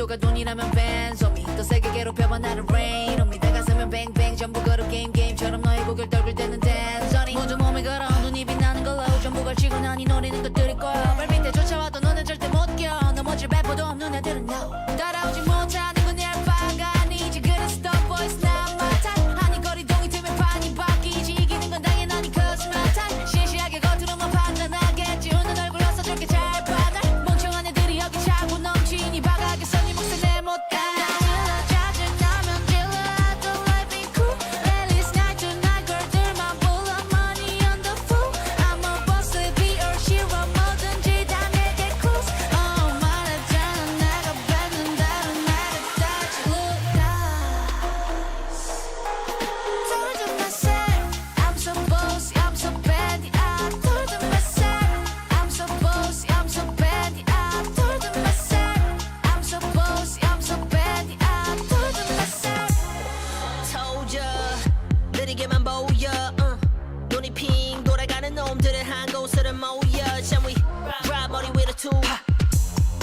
전부가 돈이라면 밴 소미 더 세게 괴롭혀봐 나를 rain on me 내 가슴은 뱅뱅 전부 걸어 게임처럼 너의 고개를 떨굴 때는 dance honey 모두 몸을 걸어 눈이 빛나는 걸로 전부 걸치고 난이 노리는 것들일 거야 발 밑에 쫓아와도 너는 절대 못 껴 넘어질 배포도 없는 애들은 no 따라오지 못하는 건 내 알바가 아니지 그래서 the boys not my type 아니 거리동이 틈에 판이 바뀌지 이기는 건 당연하니 cause my type 시시하게 겉으로만 판단하겠지 웃는 얼굴 어서줄게 잘 봐날 멍청한 애들이 여기 차고 넘치니 바가겠어 네 몫을 내 못해 짜증나면 질러 I don't like being cool Ladies night tonight girl들만 불러 money on the fool I'm a boss be or 싫어 뭐든지 다 내게 cruise 말했잖아 내가 뱉는다면 내가 다시 look Told to myself I'm so bossy I'm so bad I told to myself I'm so bossy I'm so bad I told to myself I'm so bossy I'm so bad I told to myself told ya 느리게만 보여 눈이 핑 돌아가는 놈들은 한 곳으로 모여 Shall we ride body with a tool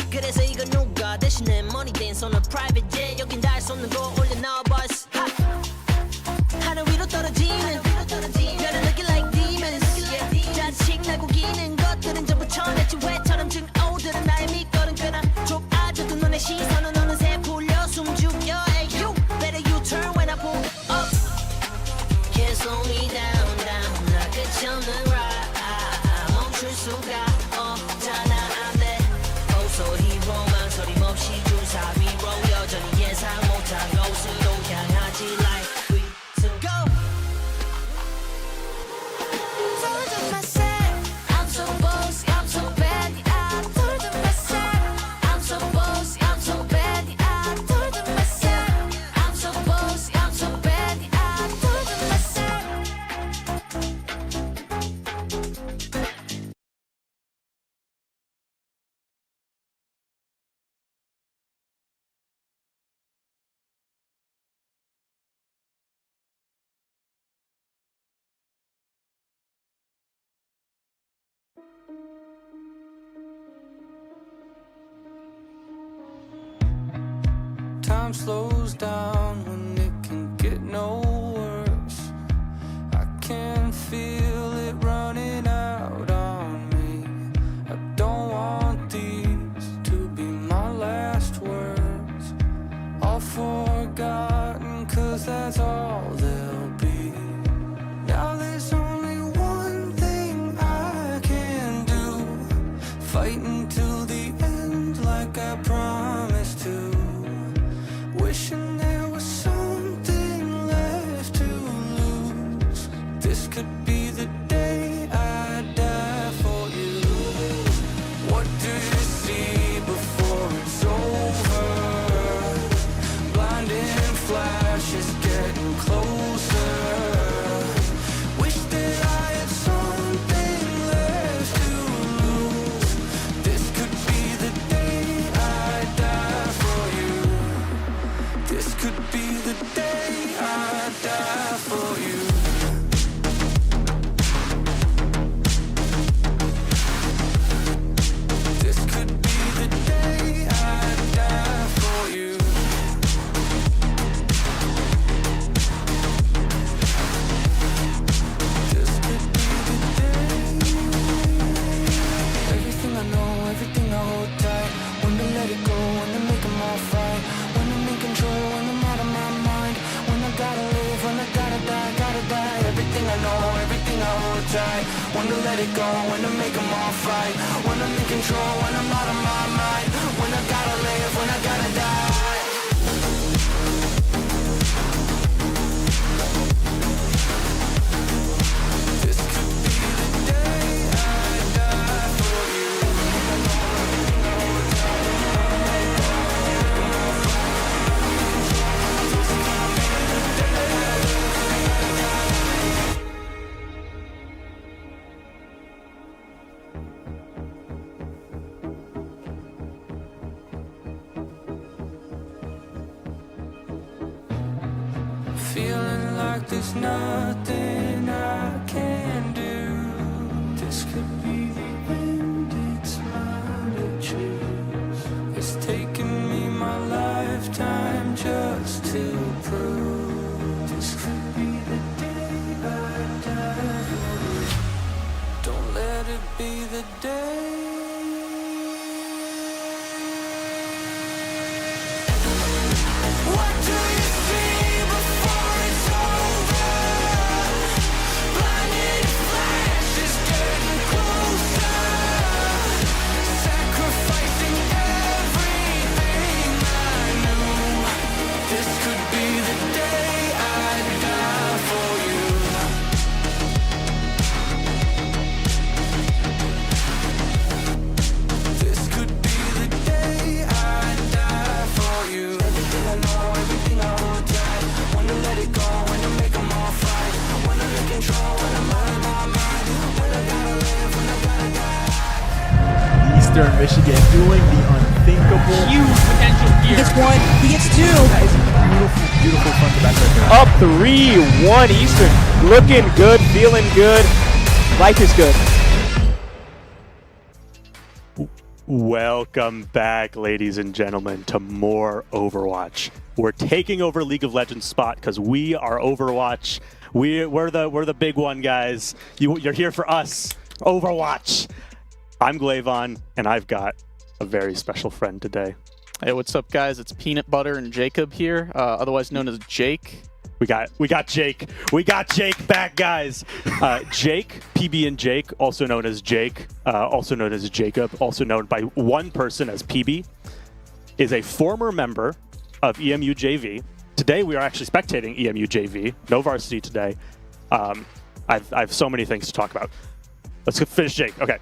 그래서 이건 누가 대신에 money dance on a private jet 여긴 달 쏟는 거 올려놔 boss 하늘 위로 떨어지는 별을 느낄 like demons 자식 나고 기는 것들은 전부 천했지 왜처럼 증오들은 나의 밑거름 꽤나 좁아져도 눈의 시선은 어느새 풀려 숨죽여 Hey you better you turn when I pull up Can't slow me down 나 끝이 없는 ride 멈출 수가 없잖아 안돼 Oh so hero 망설임없이 주사 위로 여전히 예상 못한 곳으로 향하지 like we to go Told to myself I'm so bossy I'm so bad I told to myself I'm so bossy I'm so bad I told to myself I'm so bossy I'm so bad I told to myself Time slows down when it can get no worse. I can feel it running out on me. I don't want these to be my last words. All forgotten, 'cause that's all they'll be. Now there's only one thing I can do. Fight until the end like I promised to. Wishing there was something left to lose. This could be the day I die for you. What do you see before it's over? Blinding flashes getting closer. Wish that I had something left to lose. This could be the day I die for you. This could be the day I die for you. This could be the day I die for you. This could be the day. Everything I know, everything I hold tight. When to let it go, when to make them all fight. When I'm in control, when I'm out of my mind. When I gotta live, when I gotta die. Everything I know, everything I hold tight. When to let it go, when to make them all fight. When I'm in control, when I'm out of my mind. When I gotta live, when I gotta die. This could be the day I die for you. Feeling like there's nothing I can do. This could be the end, it's mine to choose. It's taken me my life. Eastern Michigan doing the unthinkable. Huge potential here. He gets one, he gets two. That is beautiful, beautiful front to back right there. Up 3-1 Eastern. Looking good, feeling good. Life is good. Welcome back, ladies and gentlemen, to more Overwatch. We're taking over League of Legends spot because we are Overwatch. We're the big one, guys. You're here for us, Overwatch. I'm Glavon, and I've got a very special friend today. Hey, what's up, guys? It's Peanut Butter and Jacob here, otherwise known as Jake. We got Jake. We got Jake back, guys. Jake, PB and Jake, also known as Jake, also known as Jacob, also known by one person as PB, is a former member of EMU JV. Today we are actually spectating EMU JV. No varsity today. I have so many things to talk about. Let's finish Jake. Okay.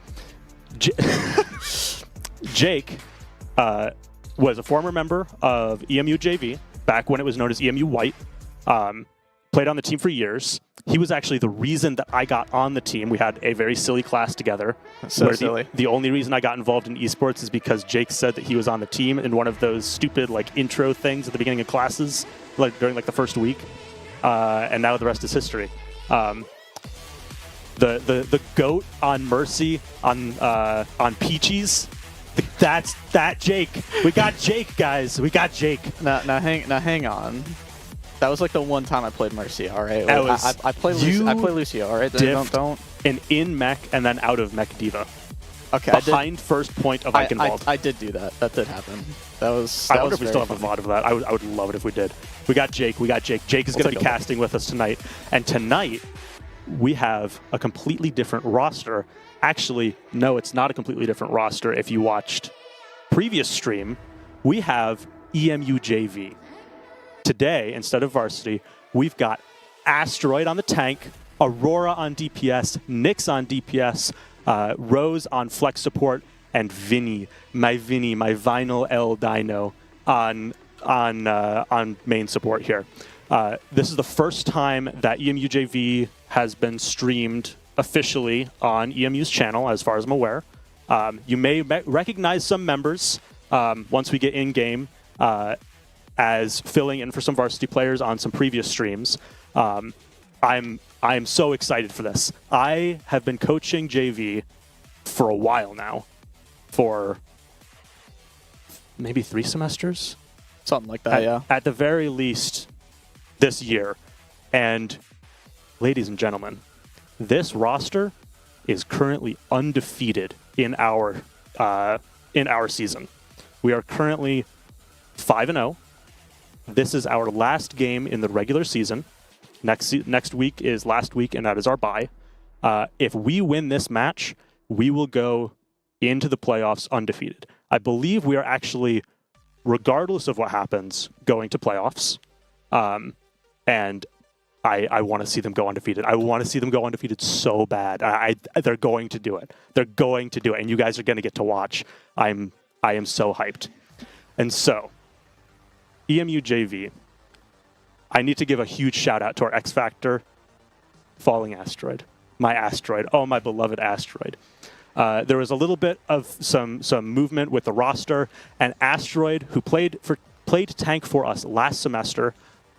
Jake was a former member of EMU JV back when it was known as EMU White. Played on the team for years. He was actually the reason that I got on the team. We had a very silly class together. So silly. The only reason I got involved in esports is because Jake said that he was on the team in one of those stupid intro things at the beginning of classes, during the first week. And now the rest is history. The GOAT on Mercy on Peaches. That's Jake. We got Jake, guys. We got Jake. Now hang on. That was the one time I played Mercy, all right? I play Lucio, all right? Don't. An in mech and then out of mech diva. Okay. Behind first point of Eichenwald. I did do that. That did happen. I wonder if we still have a VOD of that. I would love it if we did. We got Jake. Jake is going to be casting with us tonight. And tonight, we have a completely different roster. Actually, no, it's not a completely different roster. If you watched previous stream, we have EMU JV. Today, instead of varsity, we've got Asteroid on the tank, Aurora on DPS, Nyx on DPS, Rose on flex support, and Vinny, my Vinyl L Dino on main support here. This is the first time that EMU JV has been streamed officially on EMU's channel, as far as I'm aware. You may recognize some members once we get in-game as filling in for some varsity players on some previous streams. I'm so excited for this. I have been coaching JV for a while now, for maybe 3 semesters? Something like that, yeah. At the very least this year. And ladies and gentlemen, this roster is currently undefeated in our season. We are currently 5-0. This is our last game in the regular season. Next week is last week, and that is our bye. If we win this match, we will go into the playoffs undefeated. I believe we are actually, regardless of what happens, going to playoffs. And I want to see them go undefeated. I want to see them go undefeated so bad. They're going to do it. They're going to do it, and you guys are going to get to watch. I am so hyped. And so, EMU JV, I need to give a huge shout out to our X Factor, Falling Asteroid. My Asteroid. Oh, my beloved Asteroid. There was a little bit of some movement with the roster, and Asteroid, who played tank for us last semester,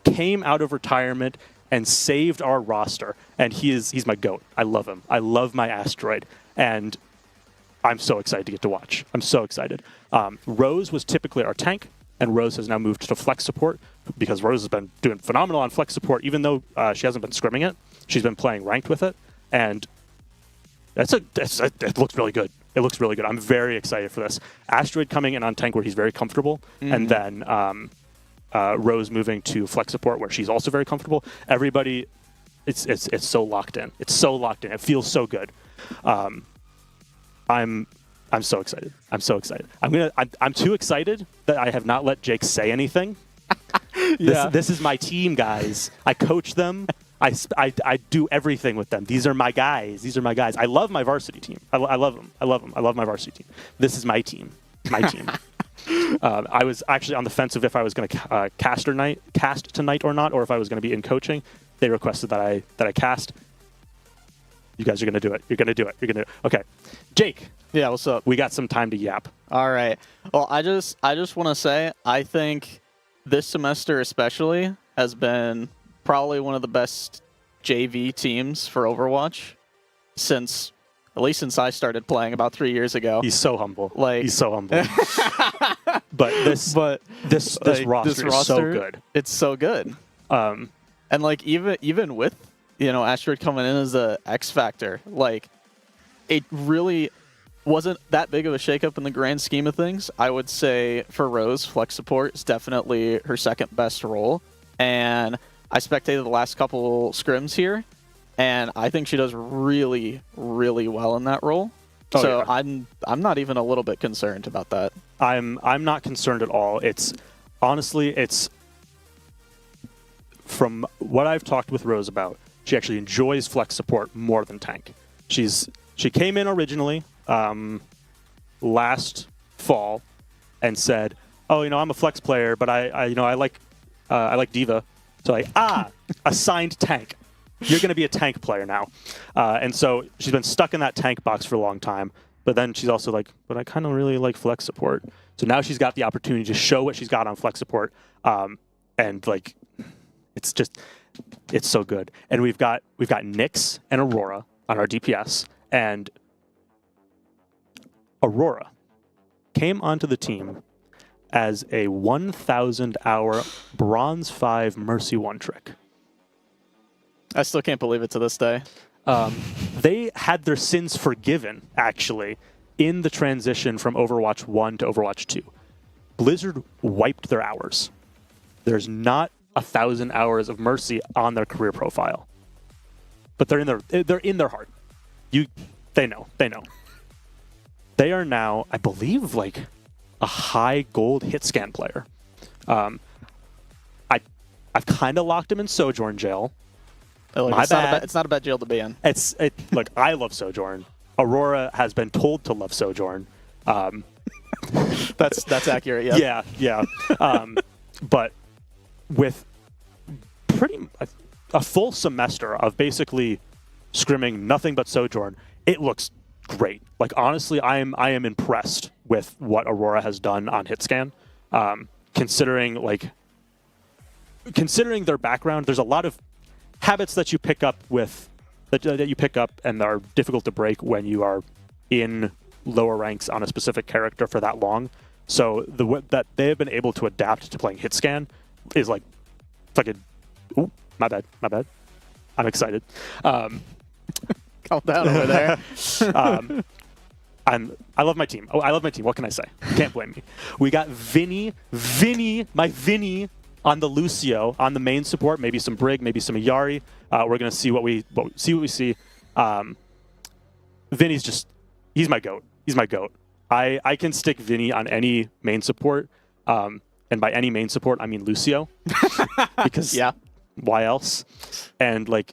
came out of retirement and saved our roster. And he's my GOAT. I love him. I love my Asteroid. And I'm so excited to get to watch. I'm so excited. Rose was typically our tank, and Rose has now moved to flex support because Rose has been doing phenomenal on flex support, even though she hasn't been scrimming it. She's been playing ranked with it, and it looks really good. It looks really good. I'm very excited for this. Asteroid coming in on tank where he's very comfortable, and then Rose moving to flex support where she's also very comfortable. Everybody, it's so locked in. It's so locked in. It feels so good. I'm so excited. I'm so excited. I'm too excited that I have not let Jake say anything. Yeah. This is my team, guys. I coach them. I do everything with them. These are my guys. These are my guys. I love my varsity team. I love them. I love them. I love my varsity team. This is my team. My team. I was actually on the fence of if I was going to cast tonight or not, or if I was going to be in coaching. They requested that I cast. You guys are going to do it. You're going to do it. You're going to. Okay. Jake. Yeah, what's up? We got some time to yap. All right. Well, I just want to say I think this semester especially has been probably one of the best JV teams for Overwatch at least since I started playing about 3 years ago. He's so humble. Like he's so humble. but this roster is so good. It's so good. And like even with Asteroid coming in as a X factor, like it really wasn't that big of a shakeup in the grand scheme of things. I would say for Rose, flex support is definitely her second best role, and I spectated the last couple scrims here, and I think she does really, really well in that role. Oh, so yeah. I'm not even a little bit concerned about that. I'm not concerned at all. It's from what I've talked with Rose about, she actually enjoys flex support more than tank. She came in originally last fall and said, "Oh, I'm a flex player, but I like Diva." So like, assigned tank. You're going to be a tank player now. And so she's been stuck in that tank box for a long time. But then she's also like, but I kind of really like flex support. So now she's got the opportunity to show what she's got on flex support. And like, it's so good. And we've got Nyx and Aurora on our DPS. And Aurora came onto the team as a 1,000-hour Bronze 5 Mercy 1 trick. I still can't believe it to this day. They had their sins forgiven, actually, in the transition from Overwatch 1 to Overwatch 2. Blizzard wiped their hours. There's not 1,000 hours of Mercy on their career profile. But they're in their heart. They know. They are now, I believe, like a high gold hit scan player. I've kind of locked him in Sojourn jail. My bad. It's not a bad jail to be in. Look, I love Sojourn. Aurora has been told to love Sojourn. That's accurate. Yeah. Yeah. But with a full semester of basically scrimming nothing but Sojourn, it looks great. Like honestly, I am impressed with what Aurora has done on Hitscan. Considering their background, there's a lot of habits that you pick up and are difficult to break when you are in lower ranks on a specific character for that long. So that they have been able to adapt to playing Hitscan is like fucking. Ooh, my bad. I'm excited. Calm down over there. I love my team. I love my team. What can I say? Can't blame me. We got Vinny, my Vinny on the Lucio, on the main support. Maybe some Brig, maybe some Yari. We're gonna see what we see. Vinny's he's my goat. He's my goat. I can stick Vinny on any main support, and by any main support I mean Lucio, because why else? And like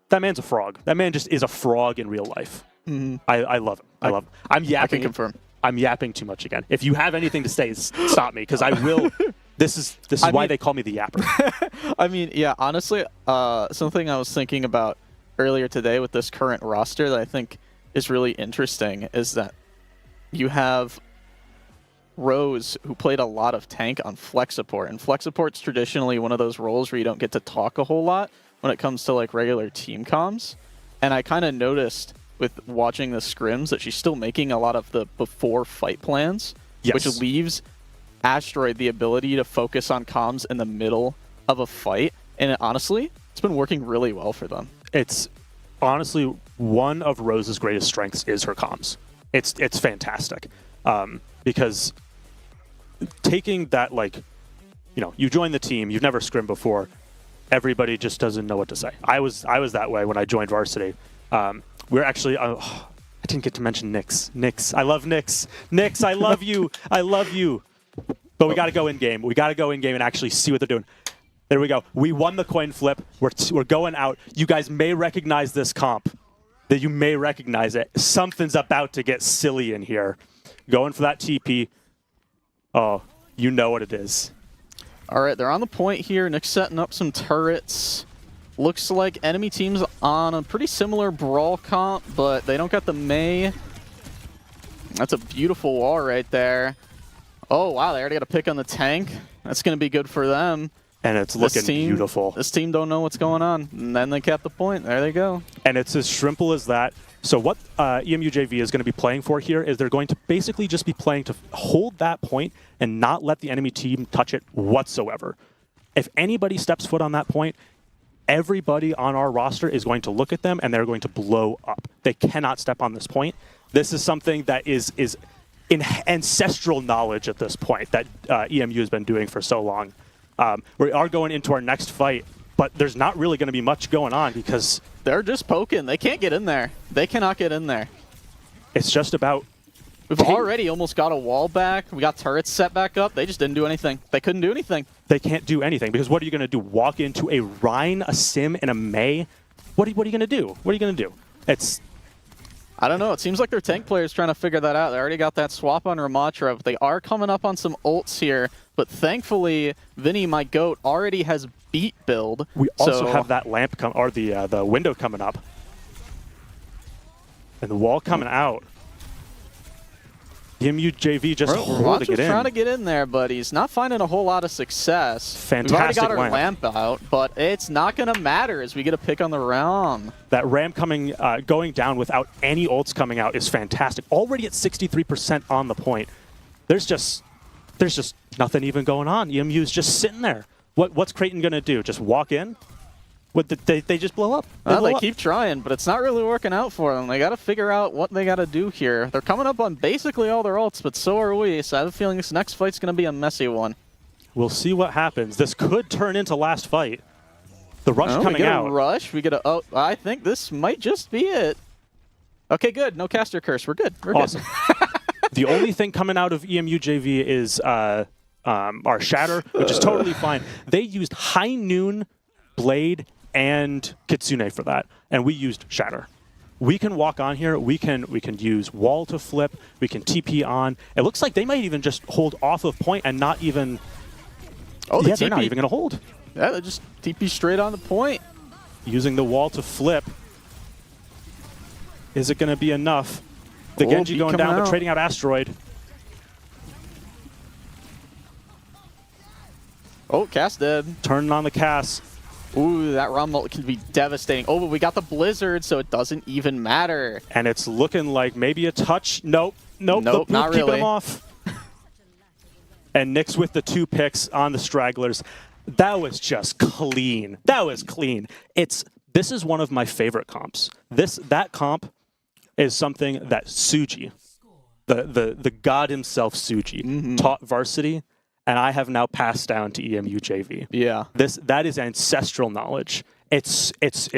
that man's a frog. That man just is a frog in real life. Mm-hmm. I love him. I love him. I'm yapping. I can confirm. I'm yapping too much again. If you have anything to say, stop me, because I will. This is why they call me the yapper. I mean, yeah, honestly, something I was thinking about earlier today with this current roster that I think is really interesting is that you have Rose, who played a lot of tank on flex support, and flex support's traditionally one of those roles where you don't get to talk a whole lot when it comes to like regular team comms. And I kind of noticed with watching the scrims that she's still making a lot of the before fight plans, which leaves Asteroid the ability to focus on comms in the middle of a fight. And honestly, it's been working really well for them. It's honestly one of Rose's greatest strengths is her comms. It's fantastic, because taking that, like, you join the team, you've never scrimmed before, everybody just doesn't know what to say. I was that way when I joined varsity. We're actually I didn't get to mention Nyx. I love Nyx. Nyx, I love you. I love you. But we got to go in game. We got to go in game and actually see what they're doing. There we go. We won the coin flip. We're going out. You guys may recognize this comp. That you may recognize it. Something's about to get silly in here. Going for that TP. Oh, you know what it is. All right, they're on the point here. Nyx setting up some turrets. Looks like enemy teams on a pretty similar brawl comp, but they don't got the Mei. That's a beautiful wall right there. Oh, wow, they already got a pick on the tank. That's going to be good for them. And it's looking beautiful. This team don't know what's going on. And then they kept the point. There they go. And it's as simple as that. So what EMU JV is going to be playing for here is they're going to basically just be playing to hold that point and not let the enemy team touch it whatsoever. If anybody steps foot on that point, everybody on our roster is going to look at them and they're going to blow up. They cannot step on this point. This is something that is in ancestral knowledge at this point that EMU has been doing for so long. We are going into our next fight, but there's not really going to be much going on because they're just poking. They can't get in there. They cannot get in there. It's just about... We've already almost got a wall back. We got turrets set back up. They just didn't do anything. They couldn't do anything. They can't do anything because what are you going to do? Walk into a Rhine, a Sim, and a Mei? What are you going to do? What are you going to do? It's... I don't know. It seems like their tank players trying to figure that out. They already got that swap on Ramatra, but they are coming up on some ults here. But thankfully, Vinny, my goat, already has beat build. We also have that lamp or the window coming up, and the wall coming out. EMU JV just trying to get in there, but he's not finding a whole lot of success. Fantastic. We've already got our lamp out, but it's not going to matter as we get a pick on the Ram. That Ram going down without any ults coming out is fantastic. Already at 63% on the point. There's just nothing even going on. EMU's just sitting there. What's Creighton going to do? Just walk in? They just blow up. They keep trying, but it's not really working out for them. They got to figure out what they got to do here. They're coming up on basically all their ults, but so are we. So I have a feeling this next fight's going to be a messy one. We'll see what happens. This could turn into last fight. The rush coming out. We get a rush. We get a... Oh, I think this might just be it. Okay, good. No caster curse. We're good. We're awesome. Good. The only thing coming out of EMU JV is our Shatter, which is totally fine. They used High Noon, Blade, and Kitsune for that, and we used Shatter. We can walk on here. We can use Wall to flip. We can TP on. It looks like they might even just hold off of point and not even... Oh, yeah, they're not even going to hold. Yeah, they just TP straight on the point. Using the Wall to flip. Is it going to be enough? The Genji going down, but trading out Asteroid. Oh, Cass dead. Turning on the Cass. Ooh, that Ram ult can be devastating. Oh, but we got the Blizzard, so it doesn't even matter. And it's looking like maybe a touch. Nope, not really. Keeping him off. And Nyx with the 2 picks on the stragglers. That was just clean. That was clean. This is one of my favorite comps. That comp is something that Suji, the god himself, Suji, taught Varsity. And I have now passed down to EMU JV. Yeah. That is ancestral knowledge. It's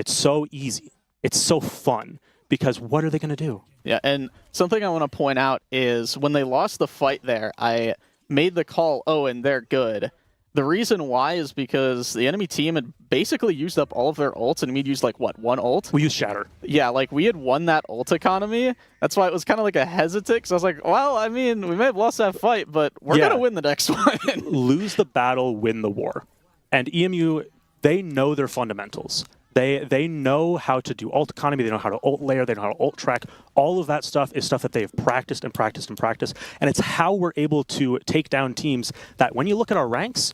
so easy. It's so fun because what are they going to do? Yeah, and something I want to point out is when they lost the fight there, I made the call, oh, and they're good. The reason why is because the enemy team had basically used up all of their ults, and we'd used, like, what, 1 ult? We used Shatter. Yeah, like, we had won that ult economy. That's why it was kind of like a hesitant, because I was like, well, I mean, we may have lost that fight, but we're going to win the next one. Lose the battle, win the war. And EMU, they know their fundamentals. They know how to do ult economy, they know how to ult layer, they know how to ult track. All of that stuff is stuff that they have practiced and practiced and practiced. And it's how we're able to take down teams that when you look at our ranks,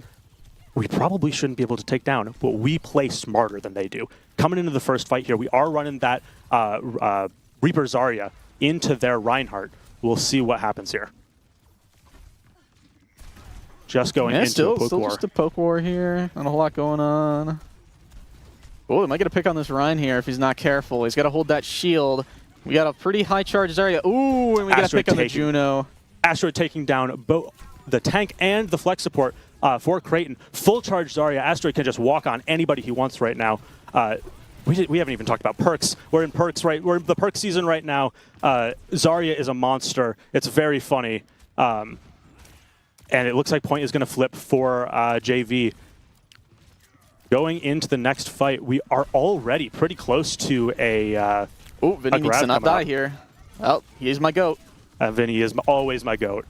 we probably shouldn't be able to take down, but we play smarter than they do. Coming into the first fight here, we are running that Reaper Zarya into their Reinhardt. We'll see what happens here. Just going into a poke war. Just a poke war here. Not a whole lot going on. Oh, they might get a pick on this Rhine here if he's not careful. He's got to hold that shield. We got a pretty high charge Zarya. Ooh, and we got a pick on the Juno. Asteroid taking down both the tank and the flex support for Creighton. Full charge Zarya. Asteroid can just walk on anybody he wants right now. We haven't even talked about perks. We're in perks, right? We're in the perk season right now. Zarya is a monster. It's very funny. And it looks like point is going to flip for JV. Going into the next fight, we are already pretty close to a Vinny needs to not die here. Oh, he's my goat. Vinny is always my goat.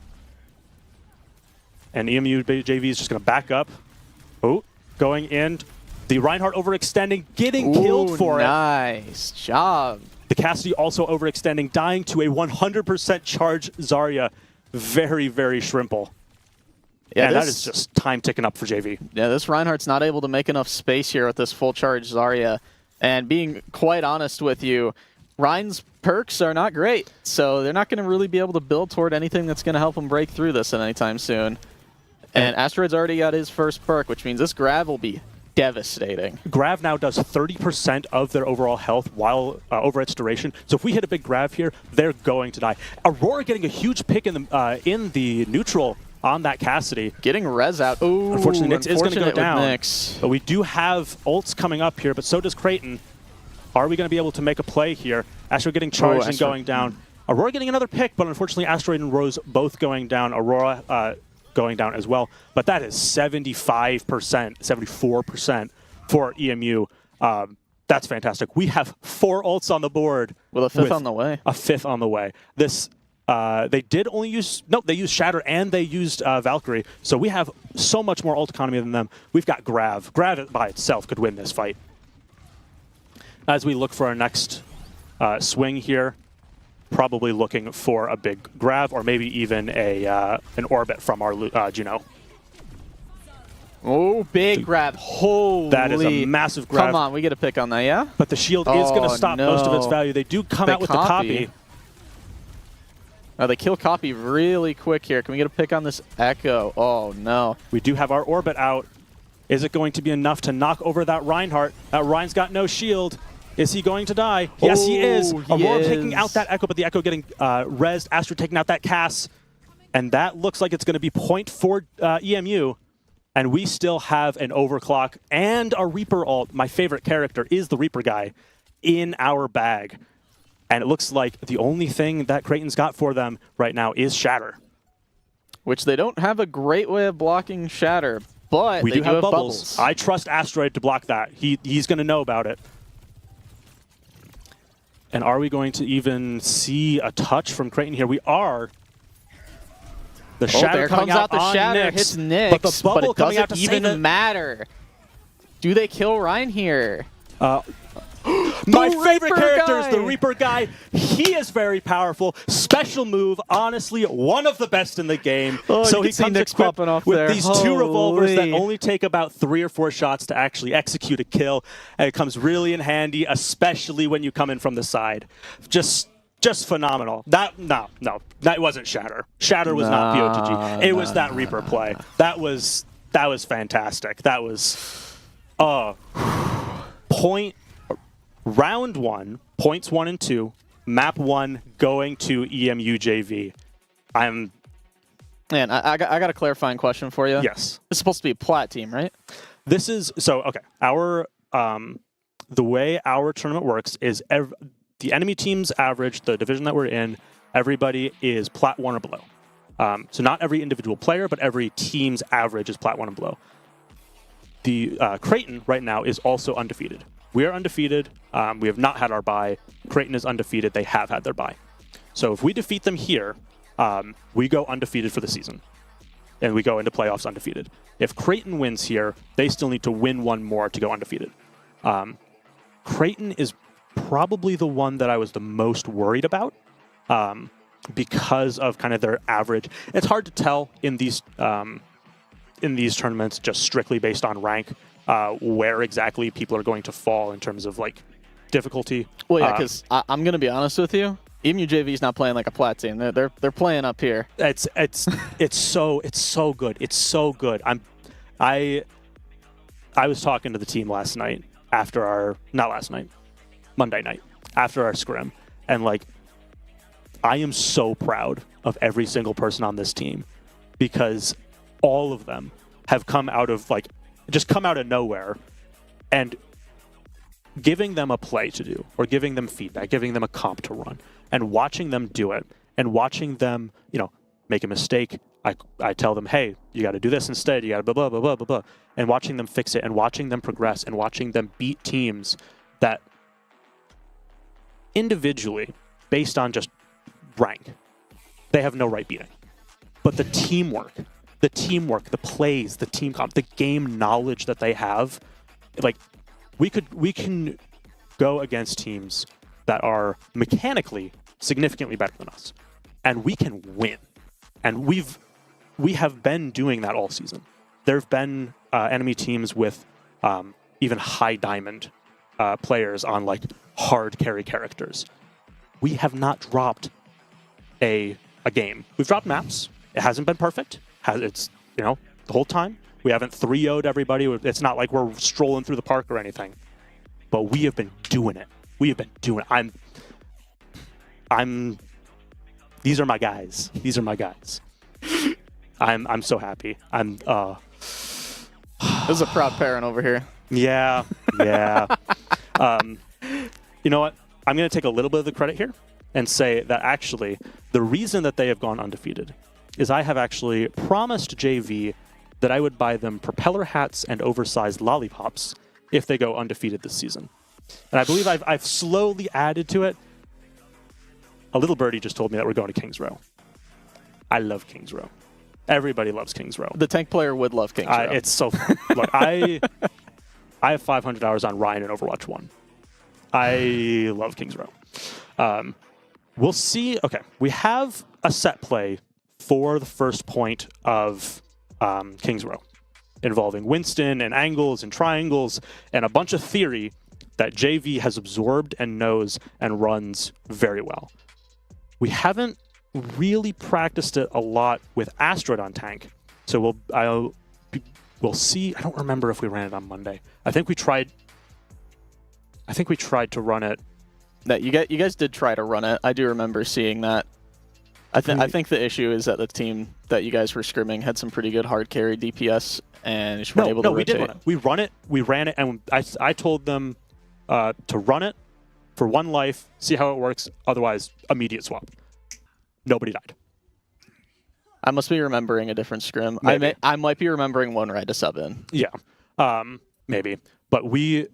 And EMU JV is just going to back up. Oh, going in. The Reinhardt overextending, getting killed for it. Nice job. The Cassidy also overextending, dying to a 100% charge Zarya. Very, very shrimple. Yeah, and that is just time ticking up for JV. Yeah, this Reinhardt's not able to make enough space here with this full charge Zarya. And being quite honest with you, Rein's perks are not great. So they're not going to really be able to build toward anything that's going to help him break through this anytime soon. And Asteroid's already got his first perk, which means this Grav will be devastating. Grav now does 30% of their overall health while over its duration. So if we hit a big Grav here, they're going to die. Aurora getting a huge pick in the neutral on that Cassidy. Getting Rez out. Ooh, unfortunately, Nyx is going to go down. Nyx. But we do have ults coming up here, but so does Creighton. Are we going to be able to make a play here? Asteroid getting charged and going down. Aurora getting another pick, but unfortunately Asteroid and Rose both going down. Aurora going down as well. But that is 75%, 74% for EMU. That's fantastic. We have 4 ults on the board. With a fifth on the way. A 5th on the way. This, they did only use, nope, they used Shatter and they used Valkyrie. So we have so much more ult economy than them. We've got Grav. Grav by itself could win this fight. As we look for our next swing here, probably looking for a big Grav or maybe even an orbit from our Juno. Oh, big grab. Holy. That is a massive grab. Come on, we get a pick on that, yeah? But the shield is going to stop most of its value. They do come out with the copy. Oh, they kill copy really quick here. Can we get a pick on this Echo? Oh, no. We do have our orbit out. Is it going to be enough to knock over that Reinhardt? That Rein's got no shield. Is he going to die? Yes, he is. Aurora taking out that Echo, but the Echo getting rezzed. Astra taking out that Cass. And that looks like it's going to be point for EMU. And we still have an overclock and a Reaper ult. My favorite character is the Reaper guy in our bag. And it looks like the only thing that Creighton's got for them right now is Shatter. Which they don't have a great way of blocking Shatter, but we they do have bubbles. I trust Asteroid to block that. He's going to know about it. And are we going to even see a touch from Creighton here? We are. The Shatter there coming comes out the on Shatter, Nyx, hits Nyx, but the bubble but it coming out doesn't to save it. even matter. Do they kill Rein here? My favorite character is the guy. Reaper guy. He is very powerful. Special move, honestly, one of the best in the game. Oh, so he see comes Nyx equipped popping off with there. these 2 revolvers that Holy. only take about 3 or 4 shots to actually execute a kill. And it comes really in handy, especially when you come in from the side. Just phenomenal. That wasn't Shatter. Shatter was not POTG. It was that Reaper play. That was fantastic. That was round 1, points 1 and 2, map 1 going to EMU JV. Man, I got a clarifying question for you. Yes. It's supposed to be a plat team, right? This is so okay. Our the way our tournament works is the enemy team's average, the division that we're in, everybody is plat 1 or below. So not every individual player, but every team's average is plat 1 and below. The Creighton right now is also undefeated. We are undefeated. We have not had our bye. Creighton is undefeated. They have had their bye. So if we defeat them here, we go undefeated for the season. And we go into playoffs undefeated. If Creighton wins here, they still need to win 1 more to go undefeated. Creighton is probably the one that I was the most worried about because of kind of their average. It's hard to tell in these tournaments just strictly based on rank where exactly people are going to fall in terms of like difficulty. Well, yeah, because I'm gonna be honest with you, EMU JV is not playing like a plat team. They're playing up here. It's so good. It's so good. I was talking to the team last night after Monday night after our scrim, and like I am so proud of every single person on this team because all of them have come out of nowhere, and giving them a play to do or giving them feedback, giving them a comp to run, and watching them do it, and watching them, make a mistake. I tell them, hey, you got to do this instead. You got to blah, blah, blah, blah, blah, blah. And watching them fix it and watching them progress and watching them beat teams that individually, based on just rank, they have no right beating. But the teamwork, the plays, the team comp, the game knowledge that they have like we can go against teams that are mechanically significantly better than us, and we can win. And we have been doing that all season. There have been enemy teams with even high diamond players on like hard carry characters. We have not dropped a game. We've dropped maps. It hasn't been perfect. It's the whole time. We haven't 3-0'd everybody. It's not like we're strolling through the park or anything. But we have been doing it. We have been doing it. These are my guys. These are my guys. I'm so happy. This is a proud parent over here. Yeah. You know what? I'm going to take a little bit of the credit here and say that actually the reason that they have gone undefeated is I have actually promised JV that I would buy them propeller hats and oversized lollipops if they go undefeated this season. And I believe I've slowly added to it. A little birdie just told me that we're going to Kings Row. I love Kings Row. Everybody loves Kings Row. The tank player would love Kings Row. It's so fun. Look, I have 500 hours on Ryan in Overwatch 1. I love Kings Row. We'll see. Okay, we have a set play for the first point of Kings Row, involving Winston and angles and triangles and a bunch of theory that JV has absorbed and knows and runs very well. We haven't really practiced it a lot with Asteroid on tank, so we'll see. I don't remember if we ran it on Monday. I think we tried to run it. That you guys did try to run it. I do remember seeing that. I think the issue is that the team that you guys were scrimming had some pretty good hard carry DPS and just weren't able to rotate. We did run it. We ran it, and I told them to run it for one life, see how it works. Otherwise, immediate swap. Nobody died. I must be remembering a different scrim. I might be remembering one where I had to sub in. Yeah, maybe. But we're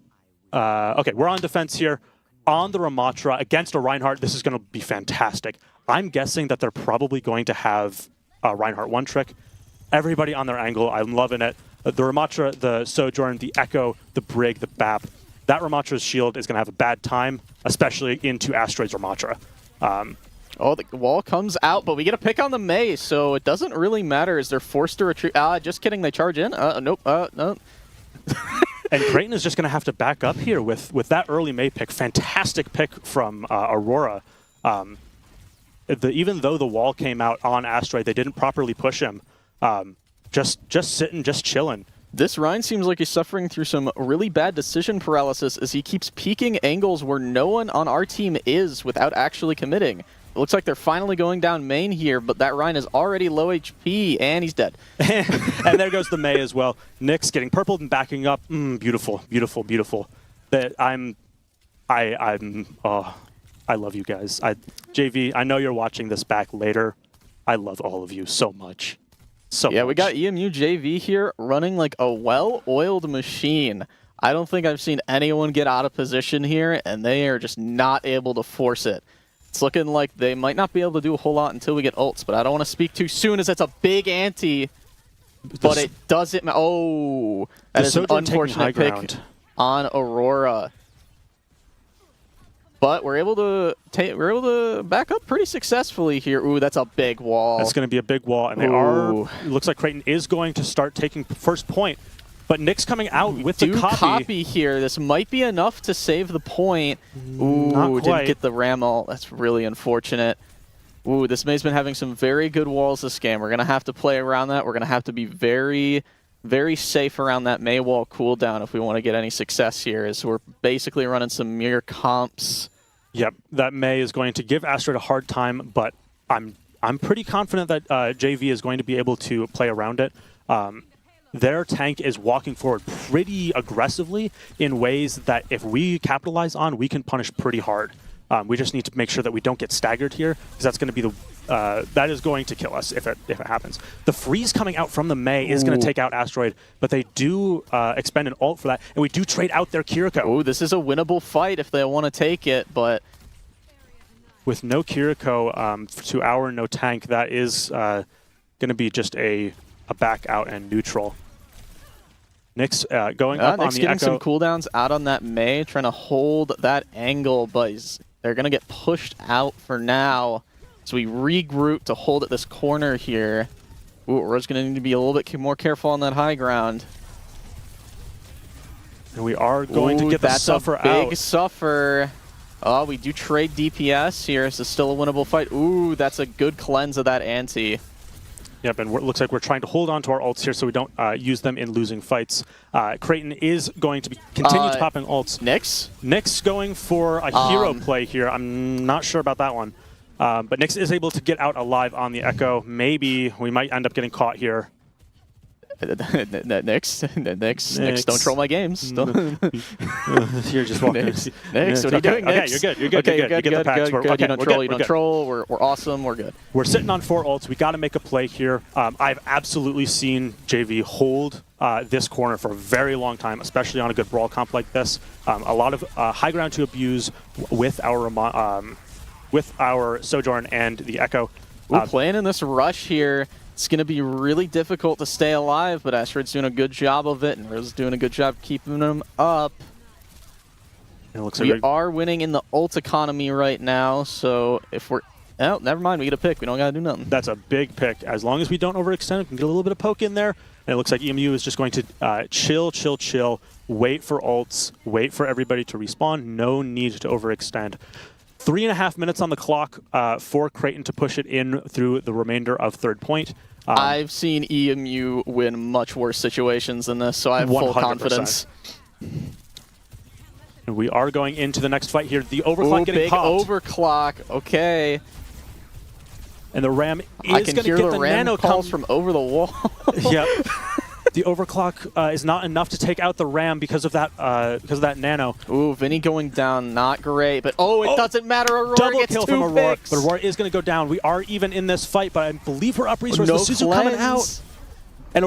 on defense here. On the Ramatra against a Reinhardt, this is going to be fantastic. I'm guessing that they're probably going to have a Reinhardt one trick. Everybody on their angle, I'm loving it. The Ramatra, the Sojourn, the Echo, the Brig, the BAP. That Ramatra's shield is going to have a bad time, especially into Asteroid's Ramatra. Oh, the wall comes out, but we get a pick on the Mei, so it doesn't really matter as they're forced to retreat. Just kidding, they charge in. Nope, no. And Creighton is just going to have to back up here with that early Mei pick. Fantastic pick from Aurora. Even though the wall came out on Asteroid, they didn't properly push him. Just sitting, just chilling. This Ryan seems like he's suffering through some really bad decision paralysis as he keeps peeking angles where no one on our team is without actually committing. It looks like they're finally going down main here, but that Ryan is already low HP, and he's dead. And there goes the Mei as well. Nyx getting purpled and backing up. Beautiful, beautiful, beautiful. I love you guys. JV, I know you're watching this back later. I love all of you so much. Yeah, we got EMU JV here running like a well-oiled machine. I don't think I've seen anyone get out of position here, and they are just not able to force it. It's looking like they might not be able to do a whole lot until we get ults, but I don't want to speak too soon as that's a big ante. But it doesn't matter. Oh, that is an unfortunate pick on Aurora. But we're able to back up pretty successfully here. Ooh, that's a big wall. That's going to be a big wall, and they are. It looks like Creighton is going to start taking first point. But Nyx coming out with the copy here. This might be enough to save the point. Ooh, didn't get the ram ult. That's really unfortunate. Ooh, this Mei's been having some very good walls this game. We're going to have to play around that. We're going to have to be very, very safe around that Mei wall cooldown if we want to get any success here, as we're basically running some mere comps. Yep, that Mei is going to give Asteroid a hard time, but I'm pretty confident that JV is going to be able to play around it. Their tank is walking forward pretty aggressively in ways that if we capitalize on, we can punish pretty hard. We just need to make sure that we don't get staggered here, because that's going to be that is going to kill us if it happens. The freeze coming out from the Mei is going to take out Asteroid, but they do expend an ult for that, and we do trade out their Kiriko. Oh, this is a winnable fight if they want to take it, but with no Kiriko to our no tank, that is going to be just a back out and neutral. Nyx going up on Nyx the getting Echo. some cooldowns out on that Mei, trying to hold that angle, but they're going to get pushed out for now. So we regroup to hold at this corner here. Ooh, we're just going to need to be a little bit more careful on that high ground. And we are going to get the Suffer that's a big out. Suffer. Oh, we do trade DPS here. This is still a winnable fight. Ooh, that's a good cleanse of that ante. Yep, and it looks like we're trying to hold on to our ults here so we don't use them in losing fights. Creighton is going to continue popping ults. Nyx going for a hero play here. I'm not sure about that one. But Nyx is able to get out alive on the Echo. Maybe we might end up getting caught here. Nyx, don't troll my games. You're just walking. Nyx, what are you doing, Nyx? Okay, you're good. You're good. Okay, you're good. You get the packs. Good. You don't troll. You we're don't good. troll. We're awesome. We're good. We're sitting on 4 ults. We got to make a play here. I've absolutely seen JV hold this corner for a very long time, especially on a good brawl comp like this. A lot of high ground to abuse with our Sojourn and the Echo. Playing in this rush here, it's going to be really difficult to stay alive, but Asteroid's doing a good job of it, and Rose is doing a good job keeping them up. It looks we like are winning in the ult economy right now, so if we're... Oh, never mind, we get a pick. We don't got to do nothing. That's a big pick. As long as we don't overextend, we can get a little bit of poke in there. And it looks like EMU is just going to chill, wait for ults, wait for everybody to respawn. No need to overextend. 3.5 minutes on the clock for Creighton to push it in through the remainder of third point. I've seen EMU win much worse situations than this, so I have full 100%. confidence. And we are going into the next fight here. The overclock getting big popped. overclock. Okay. And the Ram is I can going to hear get the Nano Ram calls from over the wall. Yep. The overclock is not enough to take out the Ram because of that Nano. Ooh, Vinny going down, not great. But it doesn't matter. Aurora double gets kill 2 from Aurora. picks. But Aurora is going to go down. We are even in this fight, but I believe we're up resource. No The Suzu coming cleanse. out. And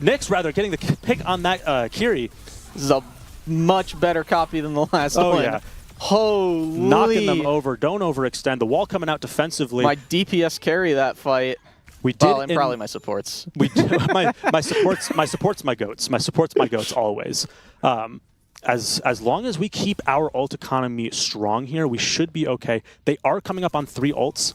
Nyx, rather, getting the pick on that Kiri. This is a much better copy than the last one. Oh, yeah. Holy. Knocking them over. Don't overextend. The wall coming out defensively. My DPS carry that fight. We did. Well, and probably my supports. We my supports my goats. My supports my goats always. As long as we keep our ult economy strong here, we should be okay. They are coming up on 3 ults,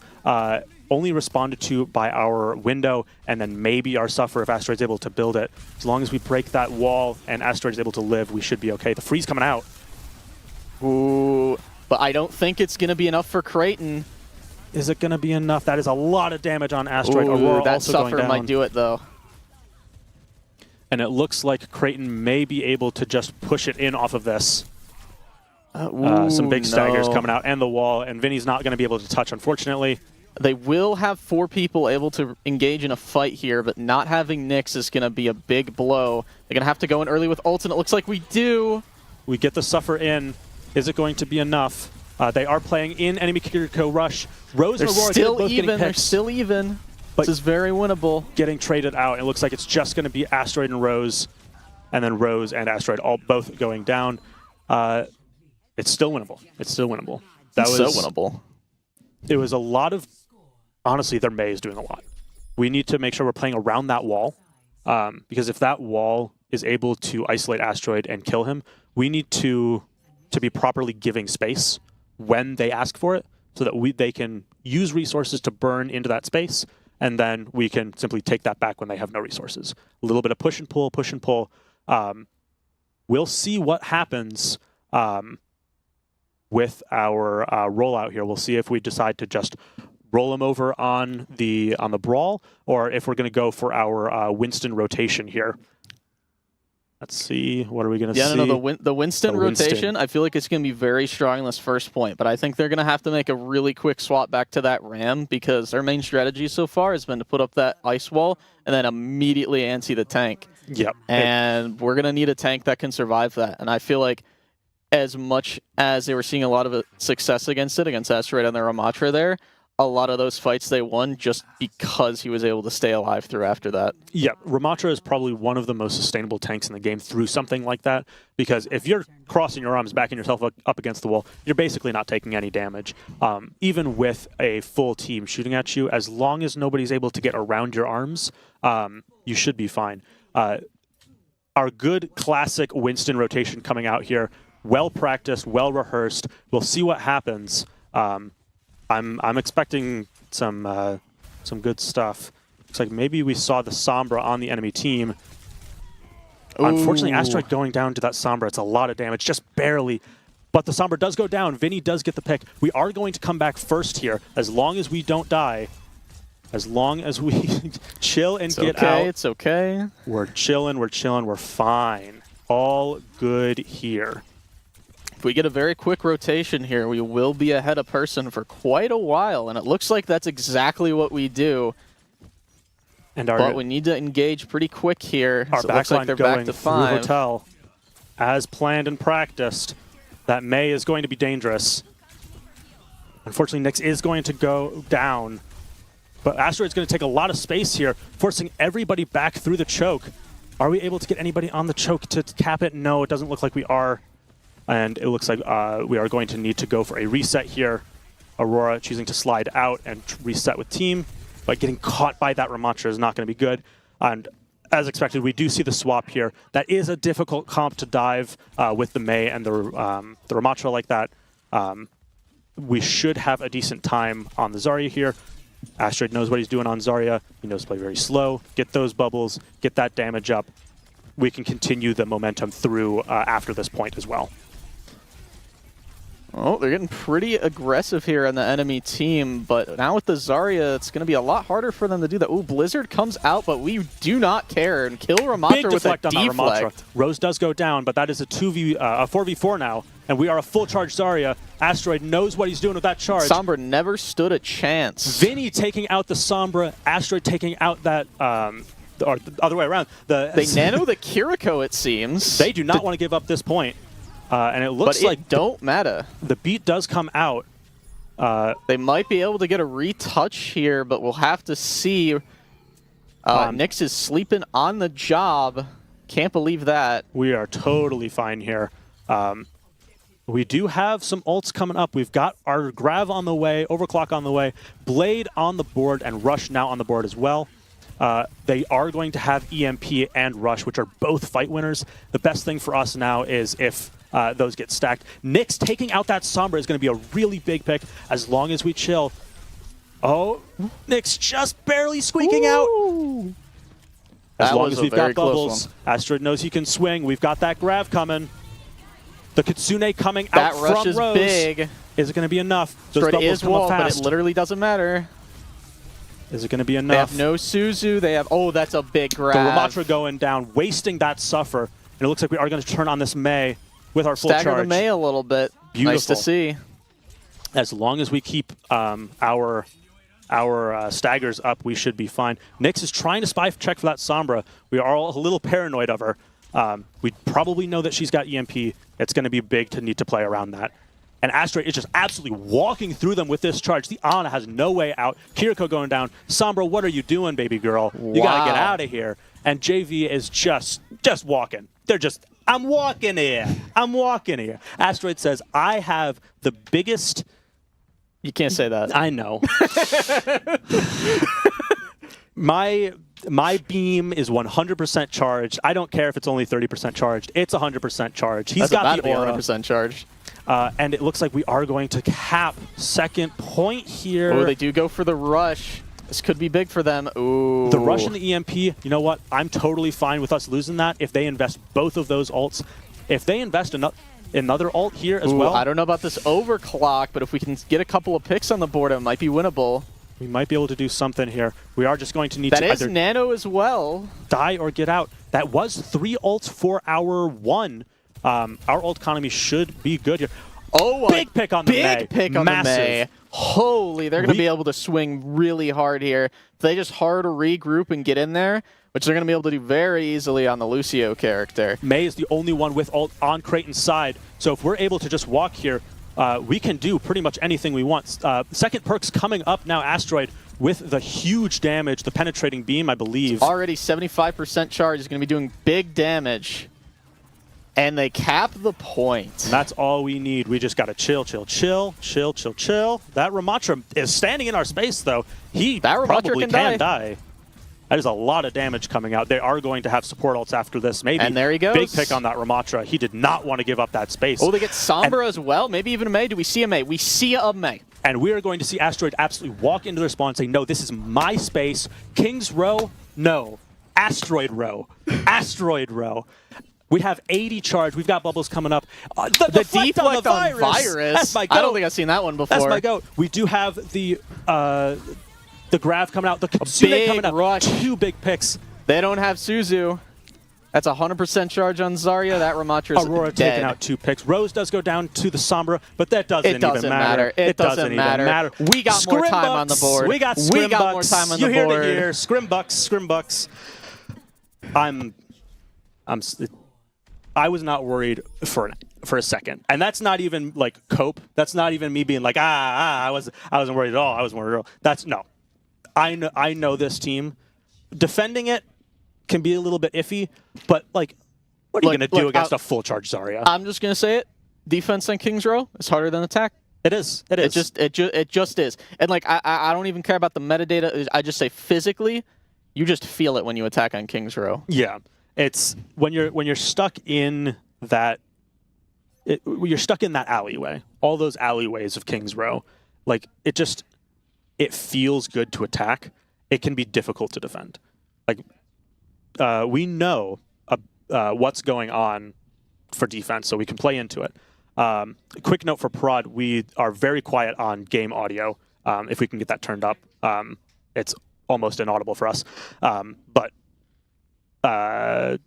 only responded to by our window, and then maybe our Suffer if Asteroid's able to build it. As long as we break that wall and Asteroid's able to live, we should be okay. The freeze coming out. Ooh, but I don't think it's going to be enough for Creighton. Is it going to be enough? That is a lot of damage on Asteroid. Ooh, Aurora that also Suffer going down. might do it, though. And it looks like Creighton may be able to just push it in off of this. Some big staggers coming out and the wall, and Vinny's not going to be able to touch, unfortunately. They will have 4 people able to engage in a fight here, but not having Nyx is going to be a big blow. They're going to have to go in early with ult, and it looks like we do. We get the Suffer in. Is it going to be enough? They are playing in enemy Kiriko Rush. Rose and Aurora still both even. getting They're picks, still even. But this is very winnable. Getting traded out. It looks like it's just going to be Asteroid and Rose, and then Rose and Asteroid both going down. It's still winnable. It's still winnable. That was so winnable. It was a lot of... Honestly, their Mei is doing a lot. We need to make sure we're playing around that wall, because if that wall is able to isolate Asteroid and kill him, we need to be properly giving space when they ask for it, so that they can use resources to burn into that space, and then we can simply take that back when they have no resources. A little bit of push and pull, push and pull. We'll see what happens with our rollout here. We'll see if we decide to just roll them over on the brawl, or if we're going to go for our Winston rotation here. Let's see. What are we going to see? Yeah, no, the Winston rotation, I feel like it's going to be very strong in this first point, but I think they're going to have to make a really quick swap back to that Ram, because their main strategy so far has been to put up that ice wall and then immediately anti the tank. Yep. And we're going to need a tank that can survive that. And I feel like as much as they were seeing a lot of success against Asteroid and their Ramatra there, a lot of those fights they won just because he was able to stay alive through after that. Yeah, Ramatra is probably one of the most sustainable tanks in the game through something like that, because if you're crossing your arms, backing yourself up against the wall, you're basically not taking any damage. Even with a full team shooting at you, as long as nobody's able to get around your arms, you should be fine. our good classic Winston rotation coming out here. Well practiced, well rehearsed. We'll see what happens. I'm expecting some good stuff. Looks like maybe we saw the Sombra on the enemy team. Ooh. Unfortunately, Asteroid going down to that Sombra. It's a lot of damage, just barely. But the Sombra does go down. Vinny does get the pick. We are going to come back first here, as long as we don't die. As long as we chill and get out. It's okay. We're chilling, we're fine. All good here. If we get a very quick rotation here, we will be ahead of person for quite a while, and it looks like that's exactly what we do. And But we need to engage pretty quick here. Our So it looks like backline they're going back to through 5. Hotel. As planned and practiced, that May is going to be dangerous. Unfortunately, Nyx is going to go down. But Asteroid's going to take a lot of space here, forcing everybody back through the choke. Are we able to get anybody on the choke to cap it? No, it doesn't look like we are. And it looks like we are going to need to go for a reset here. Aurora choosing to slide out and reset with team. But getting caught by that Ramatra is not going to be good. And as expected, we do see the swap here. That is a difficult comp to dive with the May and the Ramatra like that. We should have a decent time on the Zarya here. Asteroid knows what he's doing on Zarya. He knows to play very slow, get those bubbles, get that damage up. We can continue the momentum through after this point as well. Oh, they're getting pretty aggressive here on the enemy team, but now with the Zarya, it's going to be a lot harder for them to do that. Ooh, Blizzard comes out, but we do not care and kill Ramatra Big with deflect a on that deflect. Ramatra. Rose does go down, but that is a 4v4 now, and we are a full charge Zarya. Asteroid knows what he's doing with that charge. Sombra never stood a chance. Vinny taking out the Sombra, Asteroid taking out that, or the other way around. They nano the Kiriko, it seems. They do not want to give up this point. And it looks like don't matter. The beat does come out. They might be able to get a retouch here, but we'll have to see. Nyx is sleeping on the job. Can't believe that. We are totally fine here. We do have some ults coming up. We've got our Grav on the way, Overclock on the way, Blade on the board, and Rush now on the board as well. They are going to have EMP and Rush, which are both fight winners. The best thing for us now is if those get stacked. Nyx taking out that Sombra is going to be a really big pick as long as we chill. Oh, Nyx just barely squeaking out. As long as we've got bubbles, Asteroid knows he can swing. We've got that Grav coming. The Kitsune coming out from Rush is Rose. Big. Is it going to be enough? Those Asteroid bubbles is come up wall, but fast. it literally doesn't matter. Is it going to be They enough? have no Suzu. They have, oh, that's a big grab. The Ramatra going down, wasting that Suffer. And it looks like we are going to turn on this May with our full Stagger charge. the May a little bit. Beautiful. Nice to see. As long as we keep our staggers up, we should be fine. Nyx is trying to spy check for that Sombra. We are all a little paranoid of her. We probably know that she's got EMP. It's going to be big to need to play around that. And Asteroid is just absolutely walking through them with this charge. The Ana has no way out. Kiriko going down. Sombra, what are you doing, baby girl? You got to get out of here. And JV is just walking. They're just, I'm walking here. I'm walking here. Asteroid says, I have the biggest... You can't say that. I know. My beam is 100% charged. I don't care if it's only 30% charged. It's 100% charged. He's got the aura. 100% charged. And it looks like we are going to cap second point here. Oh, they do go for the rush. This could be big for them. Ooh. The rush and the EMP, you know what? I'm totally fine with us losing that if they invest both of those ults. If they invest another ult here as well. I don't know about this overclock, but if we can get a couple of picks on the board, it might be winnable. We might be able to do something here. We are just going to need that to is either nano as well. Die or get out. That was 3 ults for our 1. Our ult economy should be good here. Oh, big pick on the May. Big pick on the May. Holy, they're going to be able to swing really hard here. If they just hard regroup and get in there, which they're going to be able to do very easily on the Lucio character. May is the only one with ult on Kraten's side. So if we're able to just walk here, we can do pretty much anything we want. Second perk's coming up now, Asteroid, with the huge damage, the penetrating beam, I believe. It's already 75% charge. Is going to be doing big damage. And they cap the point. And that's all we need. We just got to chill. That Ramatra is standing in our space, though. He probably can die. That is a lot of damage coming out. They are going to have support ults after this. Maybe. And there he goes. Big pick on that Ramatra. He did not want to give up that space. Oh, they get Sombra as well. Maybe even a Mei. Do we see a Mei? We see a Mei. And we are going to see Asteroid absolutely walk into their spawn and say, no, this is my space. King's Row? No. Asteroid Row. Asteroid Row. We have 80 charge. We've got bubbles coming up. The deflect on the virus. That's my goat. I don't think I've seen that one before. That's my goat. We do have the Grav coming out. The Kitsune coming up. Rush. 2 big picks. They don't have Suzu. That's 100% charge on Zarya. That Ramatra is Aurora dead. taking out 2 picks. Rose does go down to the Sombra, but that doesn't even matter. It doesn't matter. We got more time on the board. We got more time on the board. You heard it here. Scrimbucks. I was not worried for a second, and that's not even like cope. That's not even me being like I wasn't worried at all. I wasn't worried at all. That's no. I know this team. Defending it can be a little bit iffy, but like, what are you gonna do against a full charge Zarya? I'm just gonna say it. Defense on King's Row is harder than attack. It is. It is. It just is. And like I don't even care about the metadata. I just say physically, you just feel it when you attack on King's Row. Yeah. It's when you're stuck in that you're stuck in that alleyway. All those alleyways of King's Row, like it feels good to attack. It can be difficult to defend. Like we know what's going on for defense, so we can play into it. Quick note for prod: we are very quiet on game audio. If we can get that turned up, it's almost inaudible for us. But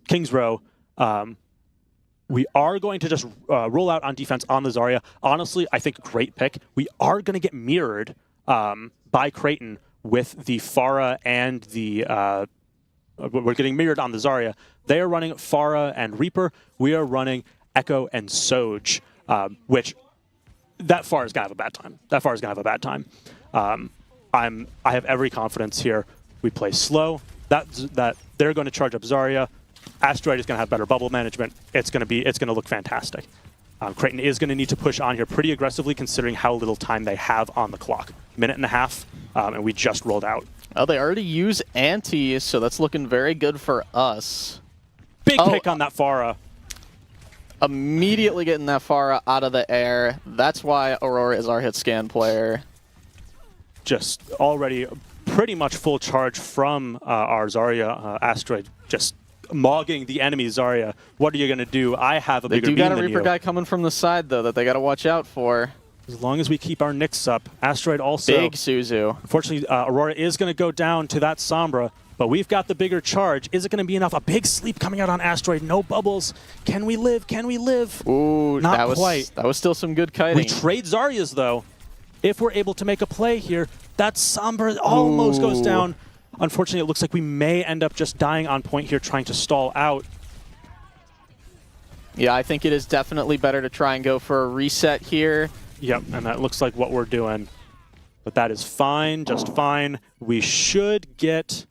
King's Row, we are going to just roll out on defense on the Zarya. Honestly, I think great pick. We are going to get mirrored by Creighton with the Pharah and the... we're getting mirrored on the Zarya. They are running Pharah and Reaper. We are running Echo and Soj, which that Pharah is going to have a bad time. I have every confidence here. We play slow. That they're going to charge up Zarya. Asteroid is going to have better bubble management. It's going to look fantastic. Creighton is going to need to push on here pretty aggressively, considering how little time they have on the clock. Minute and a half, and we just rolled out. Oh, they already use anti, so that's looking very good for us. Big pick on that Pharah. Immediately getting that Pharah out of the air. That's why Aurora is our hit scan player. Just already pretty much full charge from our Zarya. Asteroid just mogging the enemy Zarya. What are you going to do? I have a bigger beam than you. They do got a Reaper guy coming from the side, though, that they got to watch out for. As long as we keep our nicks up. Asteroid also... Big Suzu. Unfortunately, Aurora is going to go down to that Sombra, but we've got the bigger charge. Is it going to be enough? A big sleep coming out on Asteroid. No bubbles. Can we live? Can we live? Ooh, not quite. That was still some good kiting. We trade Zaryas, though. If we're able to make a play here, that Sombra almost goes down. Unfortunately, it looks like we may end up just dying on point here, trying to stall out. Yeah, I think it is definitely better to try and go for a reset here. Yep, and that looks like what we're doing. But that is fine, just fine. We should get...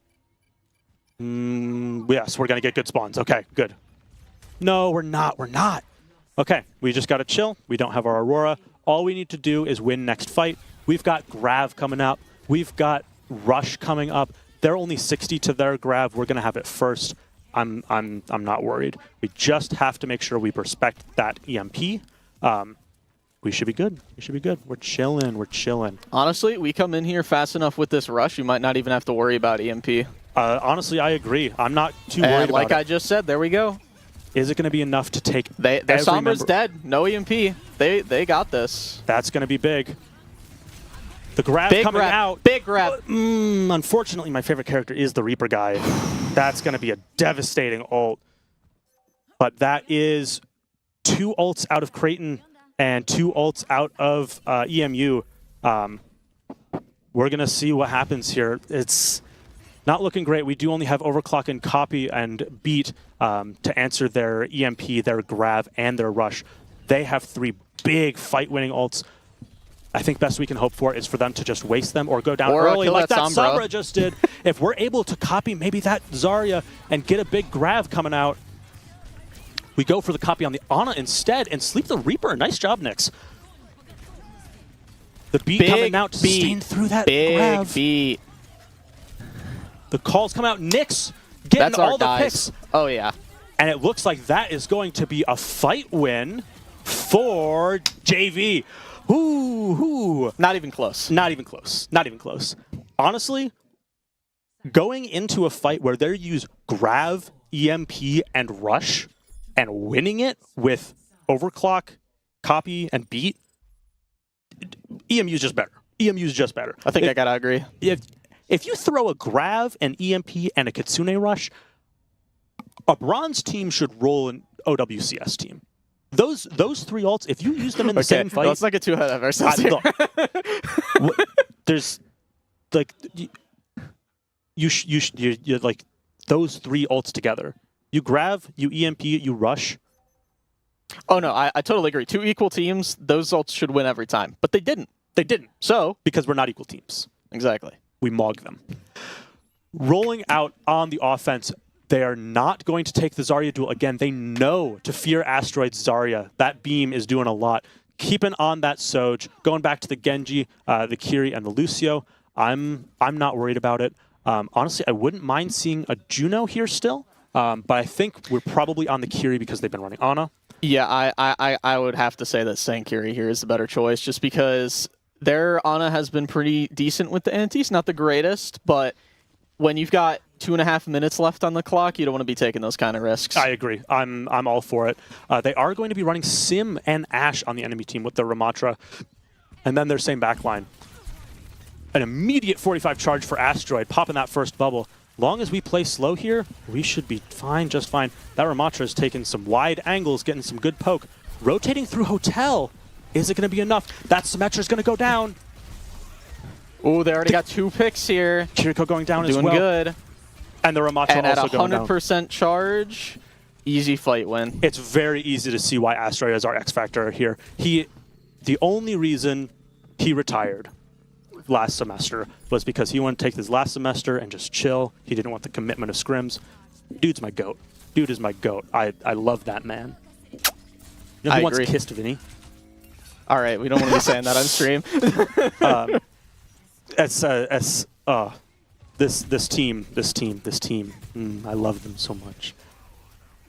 yes, we're going to get good spawns. Okay, good. No, we're not. We're not. Okay, we just got to chill. We don't have our Aurora. All we need to do is win next fight. We've got Grav coming up. We've got Rush coming up. They're only 60 to their Grav. We're going to have it first. I'm not worried. We just have to make sure we respect that EMP. We should be good. We should be good. We're chilling. We're chilling. Honestly, we come in here fast enough with this rush, you might not even have to worry about EMP. Honestly, I agree. I'm not too worried about it. Like I just said, there we go. Is it going to be enough to take their Sombra's dead. No EMP. They got this. That's going to be big. The Grav coming out. Big Grav. Unfortunately, my favorite character is the Reaper guy. That's going to be a devastating ult. But that is 2 ults out of Creighton and 2 ults out of EMU. We're going to see what happens here. It's not looking great. We do only have Overclock and Copy and Beat to answer their EMP, their Grav, and their Rush. They have 3 big fight-winning ults. I think best we can hope for is for them to just waste them or go down early like that Sombra just did. If we're able to copy maybe that Zarya and get a big Grav coming out, we go for the copy on the Ana instead and sleep the Reaper. Nice job, Nyx. The beat coming out to sustain through that Grav. Big beat. The calls come out. Nyx getting That's our all the guys. picks. Oh, yeah. And it looks like that is going to be a fight win for JV. Ooh. Not even close. Not even close. Not even close. Honestly, going into a fight where they use Grav, EMP, and Rush, and winning it with Overclock, Copy, and Beat, EMU is just better. EMU is just better. I think I gotta agree. If you throw a Grav, an EMP, and a Kitsune Rush, a bronze team should roll an OWCS team. Those three ults, if you use them in the same fight, let's not get too ahead of ourselves here. There's like you like those three ults together. You Grav, you EMP, you Rush. Oh no, I totally agree. Two equal teams, those ults should win every time, but they didn't. They didn't. So Because we're not equal teams. exactly. We mog them. Rolling out on the offense, they are not going to take the Zarya duel again. They know to fear Asteroid Zarya. That beam is doing a lot. Keeping on that Soj, going back to the Genji, the Kiri, and the Lucio. I'm not worried about it. Honestly, I wouldn't mind seeing a Juno here still, but I think we're probably on the Kiri because they've been running Ana. Yeah, I would have to say that Sankiri here is the better choice, just because their Ana has been pretty decent with the antis, not the greatest, but when you've got 2.5 minutes left on the clock, you don't want to be taking those kind of risks. I agree. I'm all for it. They are going to be running Sim and Ashe on the enemy team with the Ramatra, and then their same backline. An immediate 45 charge for Asteroid, popping that first bubble. Long as we play slow here, we should be fine, just fine. That Ramatra is taking some wide angles, getting some good poke. Rotating through Hotel. Is it going to be enough? That Symmetra's going to go down. Ooh, they already got 2 picks here. Kiriko going down as well. Doing good. And the Ramatra And also at going down. 100% charge, easy fight win. It's very easy to see why Asteroid is our X Factor here. The only reason he retired last semester was because he wanted to take his last semester and just chill. He didn't want the commitment of scrims. Dude's my GOAT. Dude is my GOAT. I love that man. You know who once kissed Vinny? All right, we don't want to be saying that on stream. This team. I love them so much.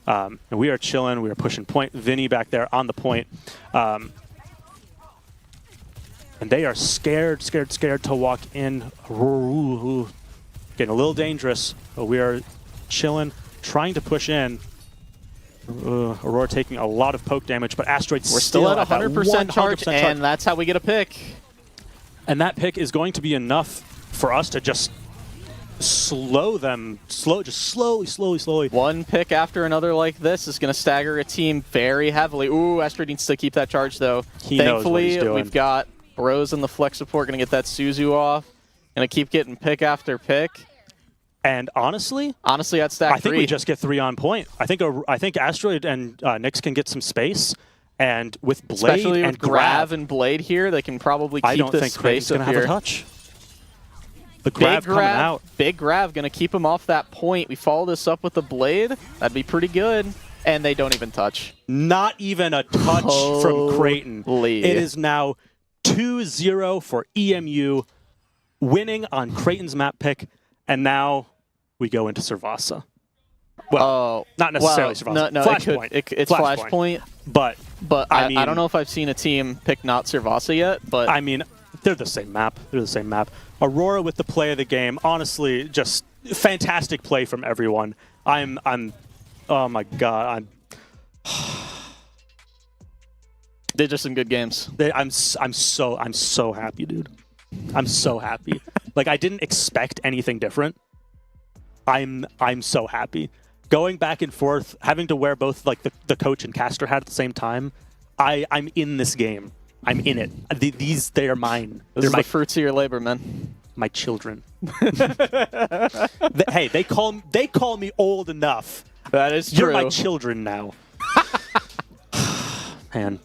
And we are chilling. We are pushing point. Vinny back there on the point. And they are scared to walk in. Getting a little dangerous, but we are chilling, trying to push in. Aurora taking a lot of poke damage, but Asteroid We're still at 100% charge, and that's how we get a pick. And that pick is going to be enough for us to just slow them, slowly. One pick after another like this is going to stagger a team very heavily. Ooh, Asteroid needs to keep that charge, though. He knows what he's doing. We've got Rose and the flex support going to get that Suzu off. Going to keep getting pick after pick. And honestly, at stack I think 3. we just get 3 on point. I think Asteroid and Nyx can get some space, and with Blade especially and with Grav and Blade here, they can probably keep I don't this think Craig's space going up to have here. a touch. The Grav coming out. Big Grav going to keep him off that point. We follow this up with the Blade. That'd be pretty good. And they don't even touch. Not even a touch from Creighton. It is now 2-0 for EMU, winning on Creighton's map pick, and now we go into Servasa. Well, not necessarily Servasa. No, Flashpoint. It's Flashpoint. But I don't know if I've seen a team pick not Servasa yet. But I mean, they're the same map. Aurora with the play of the game. Honestly, just fantastic play from everyone. Oh my god. They're just some good games. I'm so happy, dude. I'm so happy. Like, I didn't expect anything different. I'm so happy. Going back and forth, having to wear both like the coach and caster hat at the same time. I'm in this game. I'm in it. They are mine. They're the fruits of your labor, man. My children. Hey, they call me old enough. That is true. You're my children now. Man,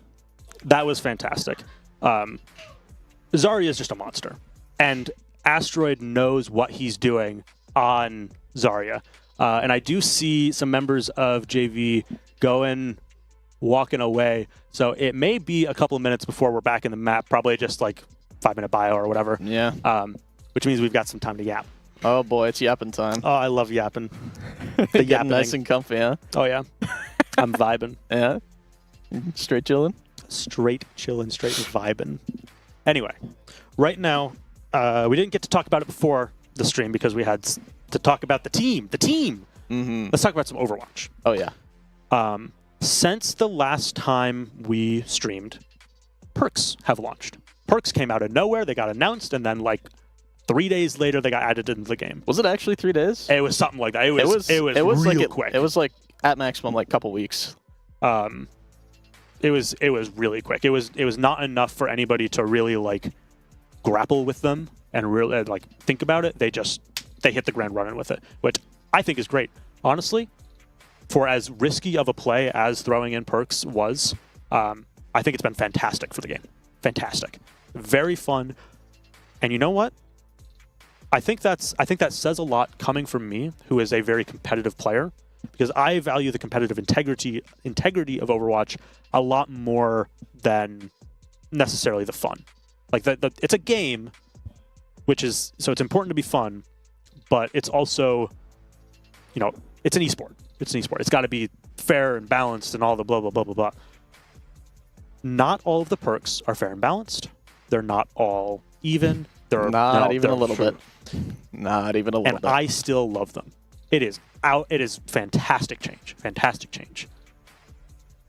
that was fantastic. Zarya is just a monster, and Asteroid knows what he's doing on Zarya. And I do see some members of JV walking away. So it may be a couple of minutes before we're back in the map, probably just like 5-minute bio or whatever. Yeah. Which means we've got some time to yap. Oh boy, it's yapping time. Oh, I love yapping. The Getting yapping. nice and comfy, huh? Oh yeah, I'm vibing. Yeah. Straight chilling. Straight chilling, straight vibing. Anyway, right now, we didn't get to talk about it before the stream because we had to talk about the team. The team. Mm-hmm. Let's talk about some Overwatch. Oh yeah. Since the last time we streamed, perks have launched. Perks came out of nowhere. They got announced, and then like 3 days later, they got added into the game. Was it actually 3 days? It was something like that. It was real quick. It was like at maximum like couple weeks. It was really quick. It was not enough for anybody to really like grapple with them and really like think about it. They hit the ground running with it, which I think is great. Honestly, for as risky of a play as throwing in perks was, I think it's been fantastic for the game. Fantastic, very fun, and you know what? I think that says a lot coming from me, who is a very competitive player, because I value the competitive integrity of Overwatch a lot more than necessarily the fun. Like it's a game, so it's important to be fun, but it's also, it's an esport. It's an esport. It's got to be fair and balanced and all the blah blah blah blah blah. Not all of the perks are fair and balanced. They're not all even. Not even a little bit. Not even a little bit. And I still love them. It is fantastic change. Fantastic change.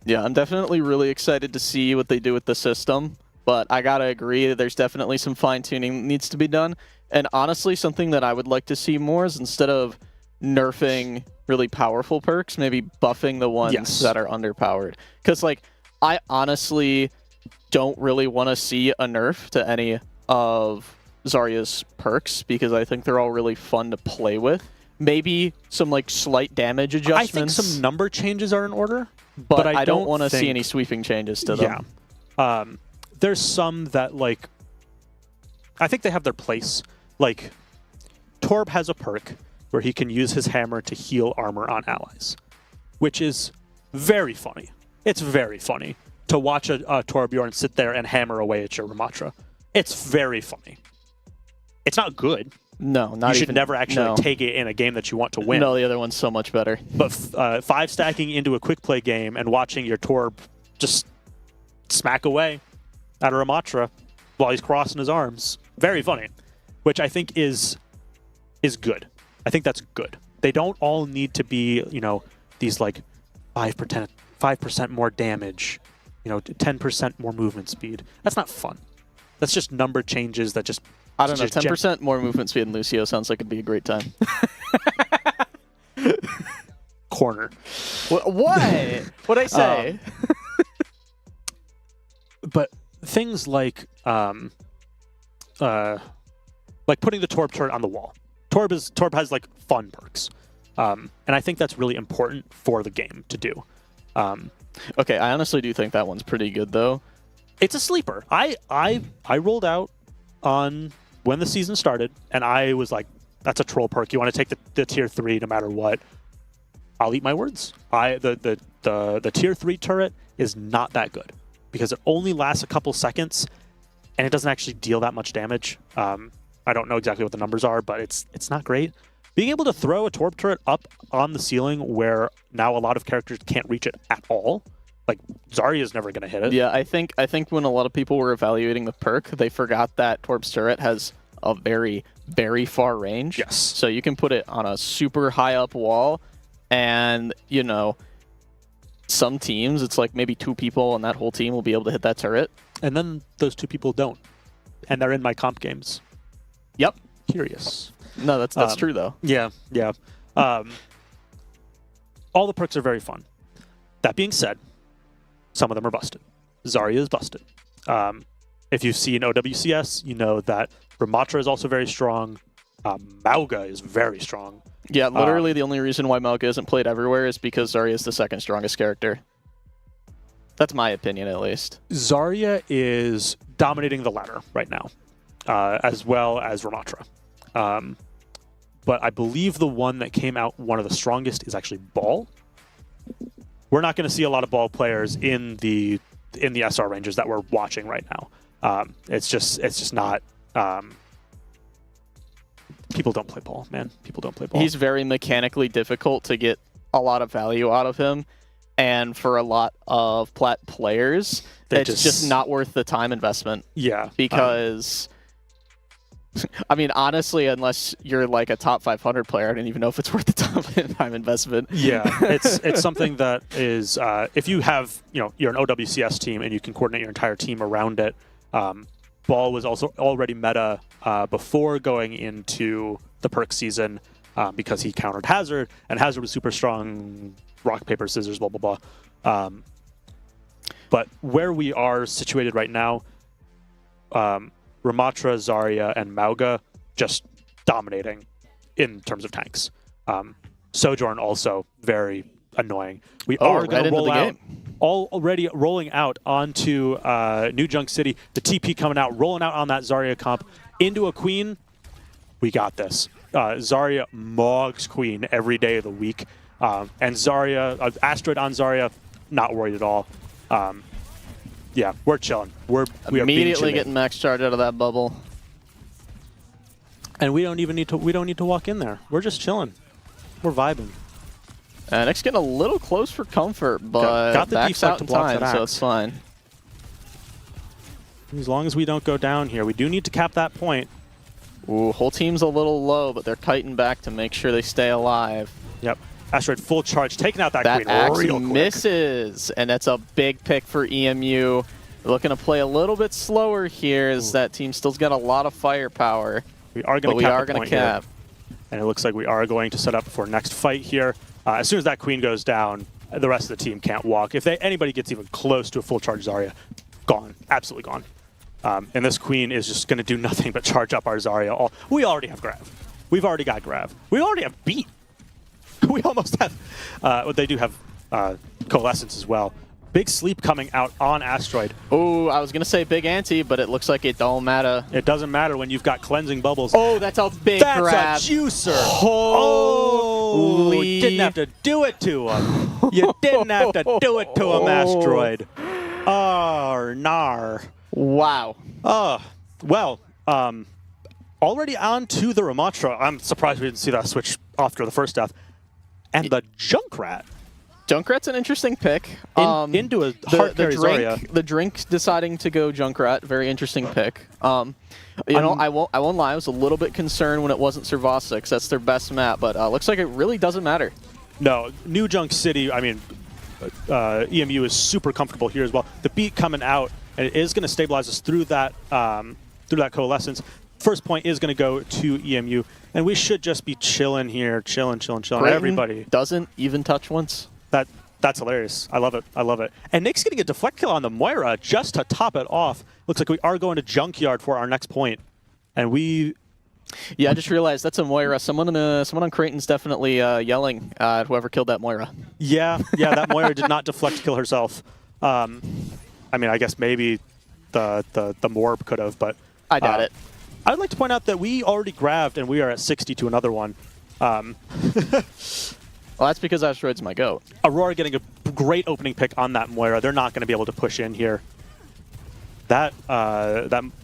Yeah, I'm definitely really excited to see what they do with the system, but I gotta agree that there's definitely some fine-tuning that needs to be done. And honestly, something that I would like to see more is instead of nerfing really powerful perks, maybe buffing the ones that are underpowered. Because, like, I honestly don't really want to see a nerf to any of Zarya's perks because I think they're all really fun to play with. Maybe some like slight damage adjustments. I think some number changes are in order, but I don't want to see any sweeping changes to them. Yeah. There's some that like I think they have their place. Like Torb has a perk where he can use his hammer to heal armor on allies, which is very funny. It's very funny to watch a Torbjorn sit there and hammer away at your Ramatra. It's very funny. It's not good. No, not You should even, never actually no. take it in a game that you want to win. No, the other one's so much better. But 5-stacking into a quick play game and watching your Torb just smack away at a Ramatra while he's crossing his arms, very funny. Which I think is good. I think that's good. They don't all need to be, these like 5% more damage, 10% more movement speed. That's not fun. That's just number changes that just... I don't know, 10% more movement speed in Lucio sounds like it'd be a great time. Corner. What? What'd I say? But things like putting the Torb turret on the wall. Torb has like fun perks. And I think that's really important for the game to do. Okay, I honestly do think that one's pretty good though. It's a sleeper. I rolled out on when the season started, and I was like, that's a troll perk. You want to take the tier 3 no matter what. I'll eat my words. The tier 3 turret is not that good because it only lasts a couple seconds and it doesn't actually deal that much damage. I don't know exactly what the numbers are, but it's not great. Being able to throw a Torb turret up on the ceiling where now a lot of characters can't reach it at all, like Zarya's never going to hit it. Yeah, I think when a lot of people were evaluating the perk, they forgot that Torb's turret has a very, very far range. Yes. So you can put it on a super high up wall, and some teams, it's like maybe 2 people on that whole team will be able to hit that turret. And then those 2 people don't. And they're in my comp games. Yep. Curious. No, that's true though. Yeah. All the perks are very fun. That being said, some of them are busted. Zarya is busted. If you've seen OWCS, you know that Ramatra is also very strong. Mauga is very strong. Yeah, literally the only reason why Mauga isn't played everywhere is because Zarya is the second strongest character. That's my opinion, at least. Zarya is dominating the ladder right now, as well as Ramatra. But I believe the one that came out one of the strongest is actually Ball. We're not going to see a lot of Ball players in the SR ranges that we're watching right now. It's just not. People don't play ball, man. People don't play ball. He's very mechanically difficult to get a lot of value out of him. And for a lot of Plat players, it's just not worth the time investment. Yeah. Because, I mean, honestly, unless you're like a top 500 player, I don't even know if it's worth the time investment. Yeah, it's something that is, if you have, you're an OWCS team and you can coordinate your entire team around it. Ball was also already meta before going into the perk season because he countered Hazard, and Hazard was super strong. Rock, paper, scissors, blah, blah, blah. But where we are situated right now, Ramatra, Zarya, and Mauga just dominating in terms of tanks. Sojourn also very annoying. We are going to roll out, already rolling out onto New Junk City. The TP coming out, rolling out on that Zarya comp into a Queen. We got this. Zarya mogs Queen every day of the week. And Zarya, Asteroid on Zarya, not worried at all. Yeah, we're chilling. We are immediately getting max charge out of that bubble, and we don't even need to. We don't need to walk in there. We're just chilling. We're vibing. Nick's getting a little close for comfort, but got the backs out deflect in to block time, that so axe. it's fine. As long as we don't go down here, we do need to cap that point. Ooh, whole team's a little low, but they're kiting back to make sure they stay alive. Yep. Asteroid full charge, taking out that That Queen axe real quick. misses, and that's a big pick for EMU. Looking to play a little bit slower here, as that team still's got a lot of firepower. We are going to cap. And it looks like we are going to set up for next fight here. As soon as that Queen goes down, the rest of the team can't walk. If anybody gets even close to a full charge Zarya, gone. Absolutely gone. And this Queen is just going to do nothing but charge up our Zarya. We already have Grav. We've already got Grav. We already have Beat. We almost have. They do have Coalescence as well. Big sleep coming out on Asteroid. Oh, I was going to say big ante, but it looks like it don't matter. It doesn't matter when you've got cleansing bubbles. Oh, that's a big grab. That's a juicer. Holy. You didn't have to do it to him. You didn't have to do it to him, Asteroid. Oh, nar. Wow. Well, already on to the Ramatra. I'm surprised we didn't see that switch after the first death. And the Junkrat. Junkrat's an interesting pick. Into a hard carry Zarya. The drink deciding to go Junkrat, very interesting pick. You know, I won't lie, I was a little bit concerned when it wasn't Servasa, because that's their best map, but looks like it really doesn't matter. No, New Junk City, I mean, EMU is super comfortable here as well. The beat coming out, and it is going to stabilize us through that Coalescence. First point is going to go to EMU, and we should just be chilling here, chilling. Everybody doesn't even touch once. That's hilarious. I love it. I love it. And Nick's getting a deflect kill on the Moira just to top it off. Looks like we are going to Junkyard for our next point, and we. Yeah, I just realized that's a Moira. Someone on Creighton's definitely yelling at whoever killed that Moira. Yeah, that Moira did not deflect kill herself. I mean, I guess maybe the Morb could have, but I doubt it. I'd like to point out that we already grabbed, and we are at 60 to another one. Well, that's because Asteroid's my GOAT. Aurora getting a great opening pick on that Moira. They're not going to be able to push in here. That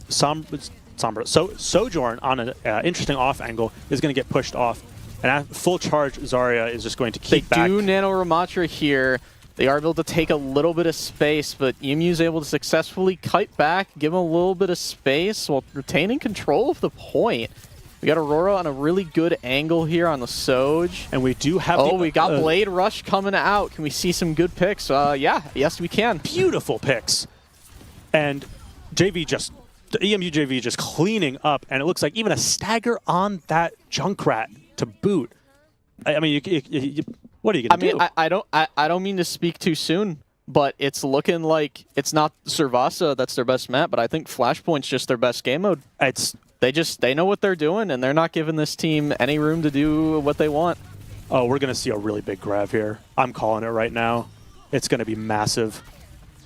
Sojourn on an interesting off angle is going to get pushed off. And at full charge, Zarya is just going to keep back. They do Nano Ramatra here. They are able to take a little bit of space, but EMU's able to successfully kite back, give them a little bit of space while retaining control of the point. We got Aurora on a really good angle here on the Soj. And we do have we got Blade Rush coming out. Can we see some good picks? Yes, we can. Beautiful picks. And the EMU JV just cleaning up, and it looks like even a stagger on that Junkrat to boot. I mean, what are you going to do? I don't mean to speak too soon, but it's looking like it's not Servasa that's their best map, but I think Flashpoint's just their best game mode. They know what they're doing, and they're not giving this team any room to do what they want. Oh, we're going to see a really big grab here. I'm calling it right now. It's going to be massive.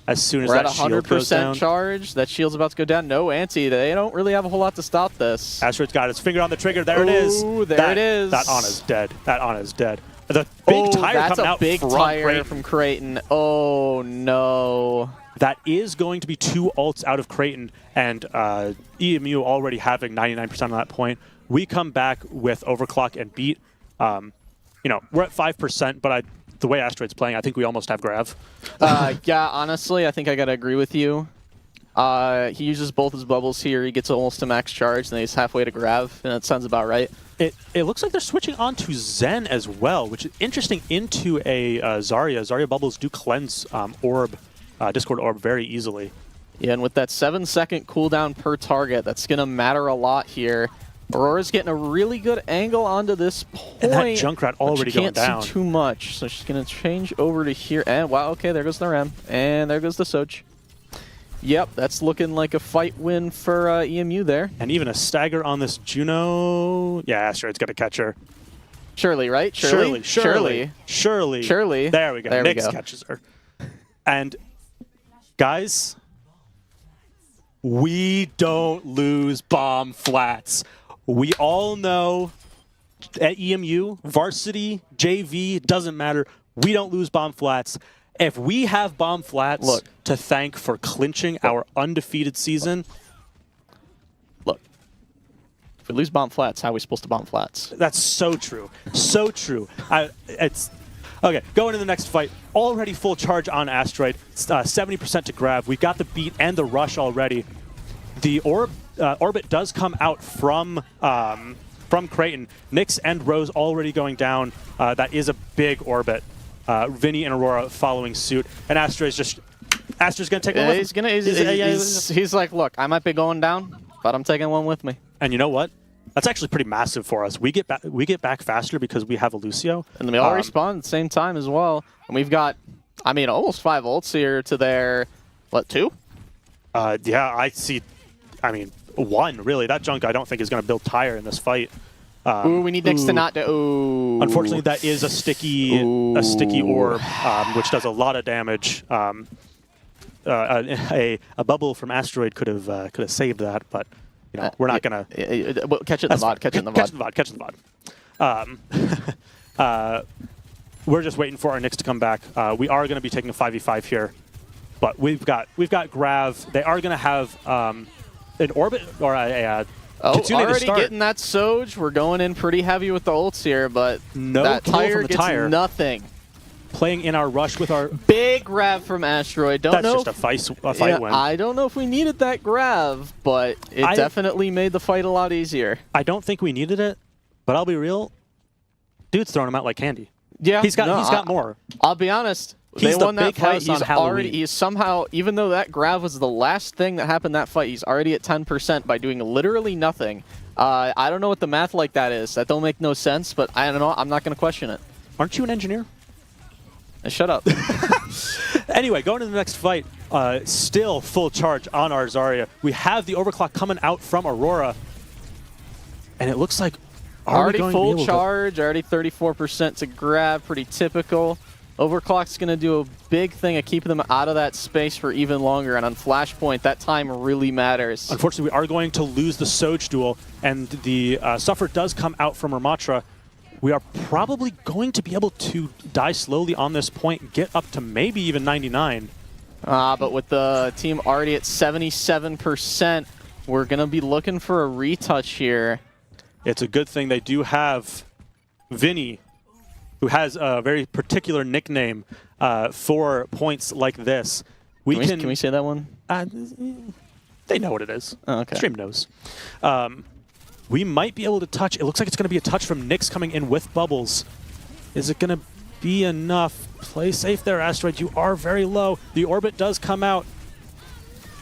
As soon as We're that at shield goes down. 100% charge. That shield's about to go down. No anti. They don't really have a whole lot to stop this. Asteroid's got his finger on the trigger. There it is. There it is. That Ana's dead. That Ana's dead. The big tire coming out big from tire Creighton. from Creighton. Oh, no. That is going to be 2 ults out of Creighton, and EMU already having 99% on that point. we come back with Overclock and beat. You know, we're at 5%, but the way Asteroid's playing, I think we almost have Grav. Yeah, honestly, I think I gotta agree with you. He uses both his bubbles here. He gets almost to max charge, and then he's halfway to Grav, and that sounds about right. It looks like they're switching on to Zen as well, which is interesting, into a Zarya. Zarya bubbles do cleanse Discord Orb very easily. Yeah, and with that 7-second cooldown per target, that's gonna matter a lot here. Aurora's getting a really good angle onto this point. And that Junkrat already going down. Can't see too much, so she's going to change over to here. And wow, okay, there goes the Ram. And there goes the Soj. Yep, that's looking like a fight win for EMU there. And even a stagger on this Juno. Yeah, Asteroid's got to catch her. Surely, right? Surely. Surely. There we go. There we Nyx go. catches her. And guys, we don't lose bomb flats. We all know at EMU, varsity, JV, doesn't matter. We don't lose bomb flats. If we have bomb flats to thank for clinching our undefeated season. Look, if we lose bomb flats, how are we supposed to bomb flats? That's so true. So true. It's okay, going to the next fight. Already full charge on Asteroid. 70% to Grav. We've got the beat and the rush already. The orbit does come out from Creighton. Nyx and Rose already going down. That is a big orbit. Vinny and Aurora following suit. And Astra's going to take one with him. He's like, look, I might be going down, but I'm taking one with me. And you know what? That's actually pretty massive for us. We get back faster because we have a Lucio. And then we all respawn at the same time as well. And we've got, I mean, almost 5 ults here to their, what, 2? Yeah, I see. I mean, 1, really. That Junk I don't think is going to build tire in this fight. Ooh, we need Nyx to not do. Ooh. Unfortunately, that is a sticky orb, which does a lot of damage. A bubble from Asteroid could have saved that, but you know we're not gonna catch it in the VOD. Catch it in the VOD. Catch it in the VOD. We're just waiting for our Nyx to come back. We are going to be taking a 5v5 here, but we've got Grav. They are going to have an orbit or a already getting that Soj. We're going in pretty heavy with the ults here, but that tire gets nothing. Playing in our rush with our big grab from Asteroid. That's just a fight win. I don't know if we needed that grab, but it definitely made the fight a lot easier. I don't think we needed it, but I'll be real. Dude's throwing him out like candy. Yeah, he's got more. I'll be honest. They won that fight. He's somehow, even though that grab was the last thing that happened that fight, he's already at 10% by doing literally nothing. I don't know what the math like that is. That don't make no sense, but I don't know. I'm not going to question it. Aren't you an engineer? Shut up. Anyway, going to the next fight. Still full charge on our Zarya. We have the overclock coming out from Aurora, and it looks like already full charge. Already 34% to grab. Pretty typical. Overclock's going to do a big thing of keeping them out of that space for even longer, and on Flashpoint, that time really matters. Unfortunately, we are going to lose the Soj duel, and the Suffer does come out from Ramatra. We are probably going to be able to die slowly on this point, get up to maybe even 99. But with the team already at 77%, we're going to be looking for a retouch here. It's a good thing they do have Vinny, who has a very particular nickname for points like this. Can we say that one? They know what it is. Oh, okay. Stream knows. We might be able to touch. It looks like it's going to be a touch from Nyx coming in with bubbles. Is it going to be enough? Play safe there, Asteroid. You are very low. The orbit does come out.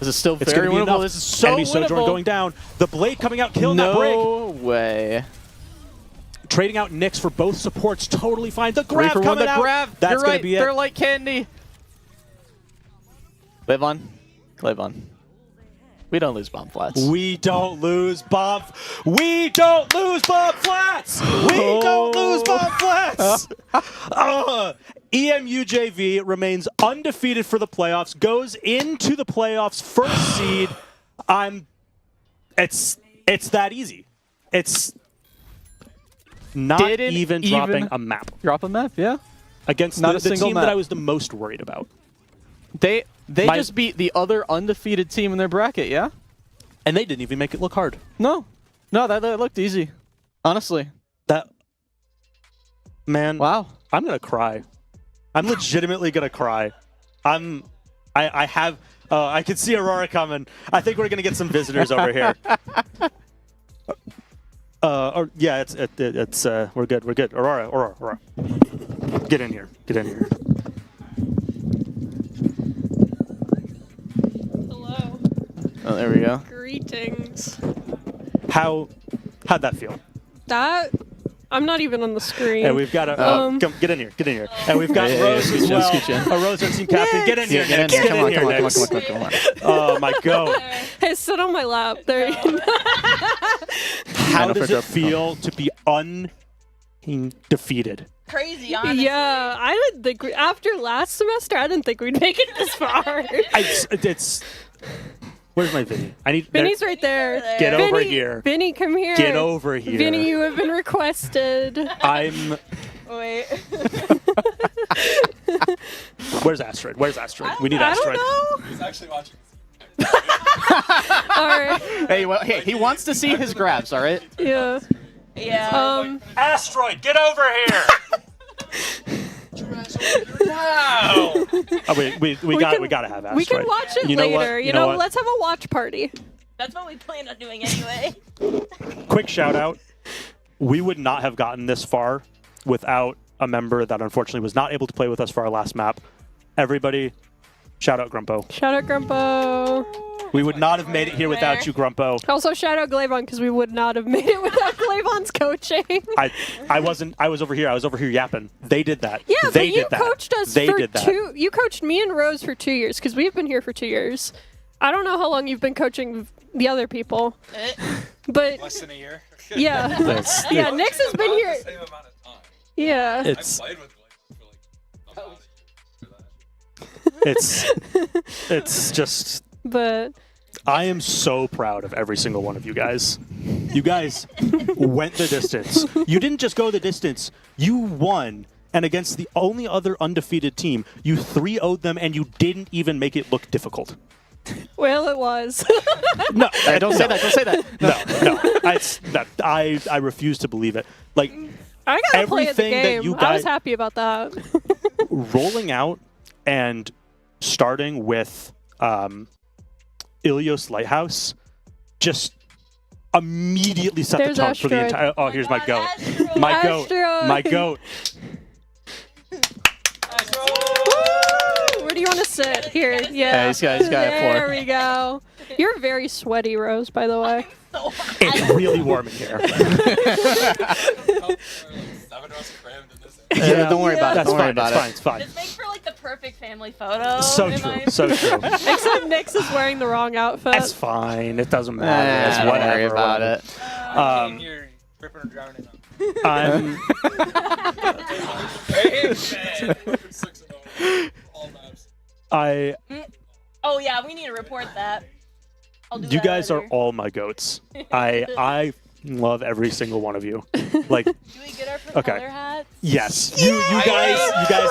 This is still very winnable. Enough. This is so Enemy winnable. Sojourn going down. The blade coming out, killing that break. No way. Trading out Nyx for both supports, totally fine. The grab coming out. That's going to be it. They're like candy. Live on. Live on. We don't lose bomb flats. We don't lose bomb. We don't lose bomb flats. We don't lose bomb flats. EMU JV remains undefeated for the playoffs. Goes into the playoffs first seed. It's that easy. It's not even dropping a map. Drop a map, yeah. Against the team that I was the most worried about. They just beat the other undefeated team in their bracket, yeah? And they didn't even make it look hard. No, that looked easy. Honestly, That man, wow. I'm gonna cry. I'm legitimately gonna cry. I have. I can see Aurora coming. I think we're gonna get some visitors over here. Yeah, it's we're good. We're good. Aurora. Get in here. Get in here. Hello. Oh, there we go. Greetings. How'd that feel? That I'm not even on the screen. And we've got a come get in here. Get in here. And we've got Yeah, Rose yeah, as well. scooch in. Rose, our team captain. Get in here, Get in Nix. here. Get Come in on, here, come on, Nix. come on. Oh my goat. Hey, sit on my lap. There you go. How does it feel to be undefeated? Crazy, honestly. Yeah, I didn't think after last semester, I didn't think we'd make it this far. It's. Where's my Vinny? I need. Vinny's right there. Get Vinny, over here. Vinny, come here. Get over here. Vinny, you have been requested. I'm. Wait. Where's Asteroid? Where's Asteroid? We need I Asteroid. don't know. He's actually watching. All right. Hey, he wants to see his grabs, all right? Yeah. Yeah. Asteroid, get over here! Wow. Oh, we gotta have Asteroid. We can watch it You know what? later. You know what? Let's have a watch party. That's what we planned on doing anyway. Quick shout out. We would not have gotten this far without a member that unfortunately was not able to play with us for our last map. Everybody, shout out Grumpo. Shout out Grumpo. We would not have made it here without you, Grumpo. Also, shout out Glavon because we would not have made it without Glavon's coaching. I was over here. I was over here yapping. They did that. Yeah, they but you did that. coached us They for did that. You coached me and Rose for 2 years because we've been here for 2 years. I don't know how long you've been coaching the other people, but Less than a year. yeah, That's- yeah. Nix has been here. The same amount of time. Yeah, It's Played with Blake for like it's just. but I am so proud of every single one of you guys. You guys went the distance. You didn't just go the distance. You won. And against the only other undefeated team, you 3-0'd them and you didn't even make it look difficult. well, it was. No, Hey, don't say that. Don't say that. I refuse to believe it. Like, I gotta play at the Everything that game. you I guys- was happy about that. rolling out and starting with Ilios Lighthouse just immediately set There's the tone for the Asteroid. entire. Oh, here's my goat. Asteroid. My goat. Asteroid. My goat. Where do you want to sit? Here, yeah. Yeah, he's got it There for. we go. You're very sweaty, Rose. By the way. It's really warm in here. 7 rows crammed in this. Yeah, don't worry about it. That's Don't worry fine. about It's it. fine. It's fine. This makes for like the perfect family photo. So in true. my So true. Except Nix is wearing the wrong outfit. That's fine. It doesn't matter. It's Don't whatever. worry about whatever. it. You're ripping or drowning on. I'm. Hey, 6-0. All maps. I. Oh yeah, we need to report that. I'll do You that guys are later. all my goats. I love every single one of you. Like, Do we get our propeller Okay. hats? yes, you guys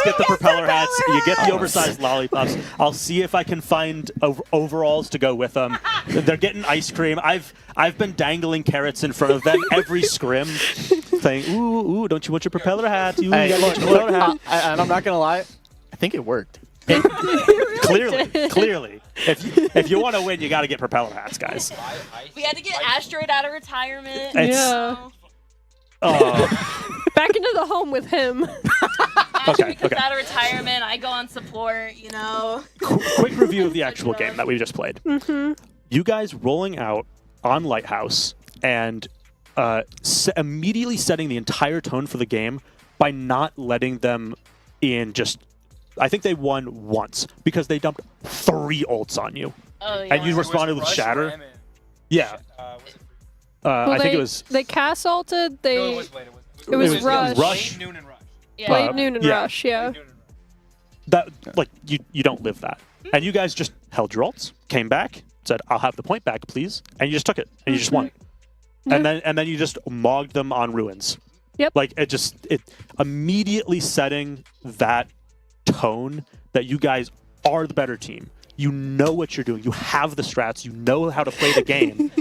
get the propeller hats. You get the oversized lollipops. I'll see if I can find overalls to go with them. They're getting ice cream. I've been dangling carrots in front of them every scrim, saying, "Ooh, don't you want your propeller hat? You Hey, gotta look, get your propeller hat." and I'm not gonna lie. I think it worked. Clearly, if you want to win, you got to get propeller hats, guys. We had to get Asteroid out of retirement. It's- Yeah. Oh, Back into the home with him. Asteroid comes okay. out of retirement. I go on support. You know. quick review of the actual game that we just played. You guys rolling out on Lighthouse and immediately setting the entire tone for the game by not letting them in just. I think they won once because they dumped 3 ults on you. Oh yeah. And you responded with Rush, Shatter. Ram, and- Yeah. was it Well, I think they, it was. They cast ulted. They No, it was Blade. It was it was Rush. Rush. Noon and Rush. yeah. Blade, Noon, and yeah. Rush. Yeah. Noon and Rush. That like you don't live that. And you guys just held your ults, came back, said, "I'll have the point back, please," and you just took it and you just won. And then you just mogged them on ruins. Yep. Like it immediately setting that tone that you guys are the better team. You know what you're doing. You have the strats. You know how to play the game.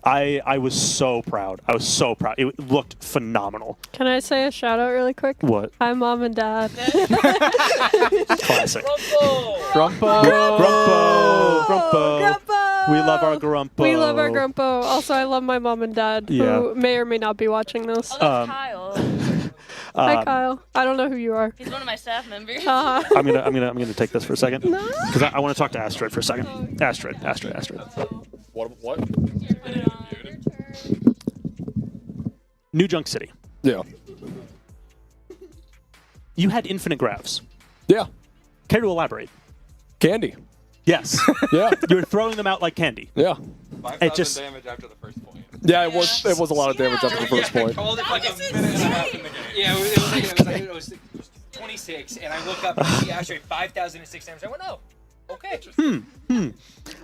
I was so proud. I was so proud. It looked phenomenal. Can I say a shout out really quick? What? Hi, Mom and Dad. Classic. Grumpo. Grumpo. We love our Grumpo. We love our Grumpo. Also, I love my mom and dad, who may or may not be watching this. Oh, that's Kyle. Hi, Kyle. I don't know who you are. He's one of my staff members. Uh-huh. I'm gonna take this for a second because I want to talk to Astrid for a second. Astrid. What? New Junk City. Yeah. You had infinite graphs. Yeah. Care to elaborate? Candy. Yes. Yeah. You were throwing them out like candy. Yeah. 5,000 just- damage after the first point. Yeah, it was a lot of damage after the first I point. called it like a minute and a half in the game. Yeah, it was 26, and I look up and see Astray 5,006 damage. I went, oh, okay.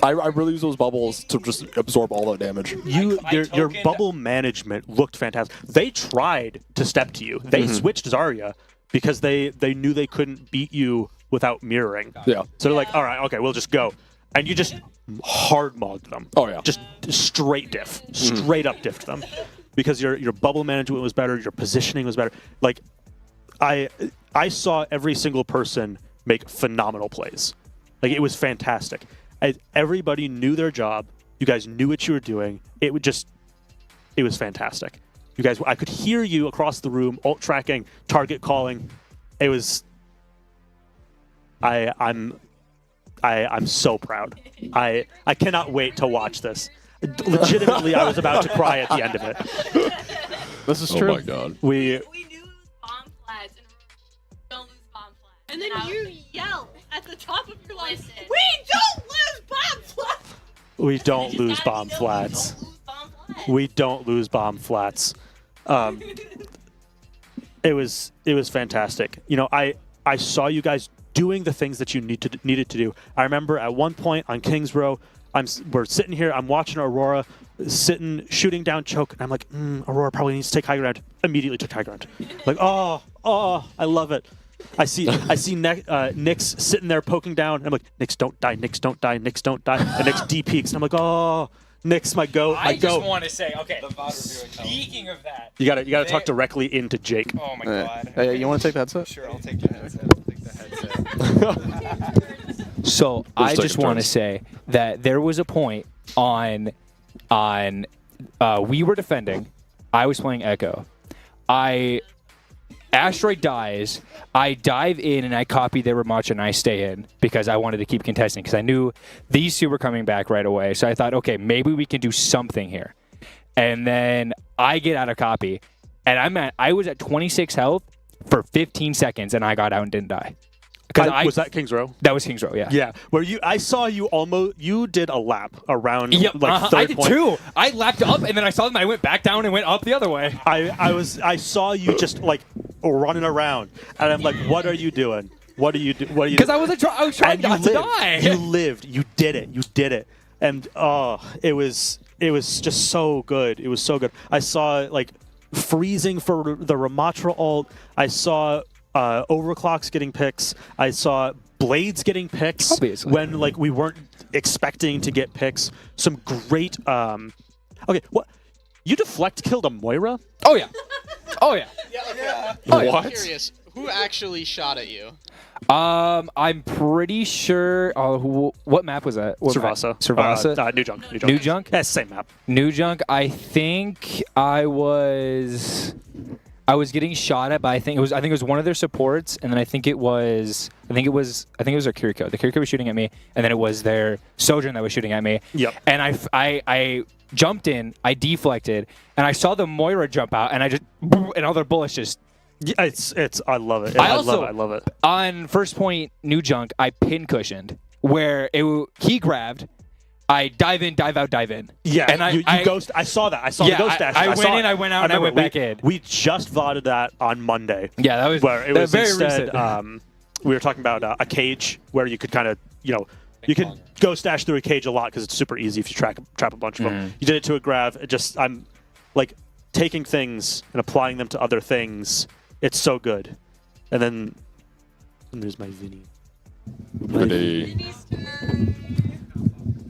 I really use those bubbles to just absorb all that damage. Your tokened- bubble management looked fantastic. They tried to step to you. They switched Zarya because they knew they couldn't beat you without mirroring. Yeah. So they're like, all right, okay, we'll just go. And you just hard mogged them. Oh, yeah. Just straight diff. Straight up diffed them. Because your bubble management was better, your positioning was better. Like I saw every single person make phenomenal plays. Like it was fantastic. Everybody knew their job. You guys knew what you were doing. It was fantastic. You guys, I could hear you across the room, ult tracking, target calling. It was. I'm so proud. I cannot wait to watch this. Legitimately, I was about to cry at the end of it. This is true. Oh my god. We We do bomb flats and don't lose bomb flats. And then you yell at the top of your lungs, Listen. "We don't lose bomb flats!" we don't lose bomb flats. We don't lose bomb flats. It was fantastic. You know, I saw you guys doing the things that you needed to do. I remember at one point on Kings Row, we're sitting here, I'm watching Aurora shooting down choke, and I'm like, Aurora probably needs to take high ground. Immediately took high ground. Like, oh, I love it. I see Nyx sitting there poking down, and I'm like, Nyx, don't die, Nyx, don't die, Nyx, don't die. And Nyx D peaks, and I'm like, oh, Nyx, my go, I my go. just want to say, okay, The VOD reviewing speaking of that, You gotta talk directly into Jake. oh my god. Hey, you want to take that set? Sure, I'll take the headset. So I take just it want to turns. say that there was a point on we were defending. I was playing Echo. Asteroid dies. I dive in and I copy their Ramacha and I stay in because I wanted to keep contesting because I knew these two were coming back right away. So I thought, okay, maybe we can do something here. And then I get out of copy, and I was at 26 health for 15 seconds, and I got out and didn't die. Was that Kings Row? That was Kings Row, yeah. Yeah, where I saw you you did a lap around third I did point. too. I lapped up and then I saw them. I went back down and went up the other way. I saw you just like running around, and I'm like, what are you doing? What are you doing? Because I was trying and not you to lived. die. You lived. You did it. And it was just so good. It was so good. I saw like freezing for the Ramatra ult. I saw overclocks getting picks. I saw blades getting picks. Obviously. When like we weren't expecting to get picks. Some great. Okay, what? You deflect killed a Moira? Oh yeah. Oh yeah. What? I'm curious, who actually shot at you? I'm pretty sure. What map was that? What map? Servasa. Servasa. New Junk. New Junk? Yeah, same map. New Junk. I think I was getting shot at, but I think it was one of their supports, and then I think it was their Kiriko. The Kiriko was shooting at me, and then it was their Sojourn that was shooting at me. Yep. And I jumped in, I deflected, and I saw the Moira jump out, and and all their bullets just. Yeah, it's I love it. I love it. On first point, New Junk, I pin cushioned where he grabbed. I dive in, dive out, dive in. Yeah, and you ghost. I saw that. I saw the ghost dash. I went saw in, it. I went out, and I went back in. We just VODed that on Monday. Yeah, that was where it was very instead. recent. We were talking about a cage where you could kind of you can ghost dash through a cage a lot because it's super easy if you trap a bunch of them. You did it to a grav. I'm like taking things and applying them to other things. It's so good. And then there's my Vinny.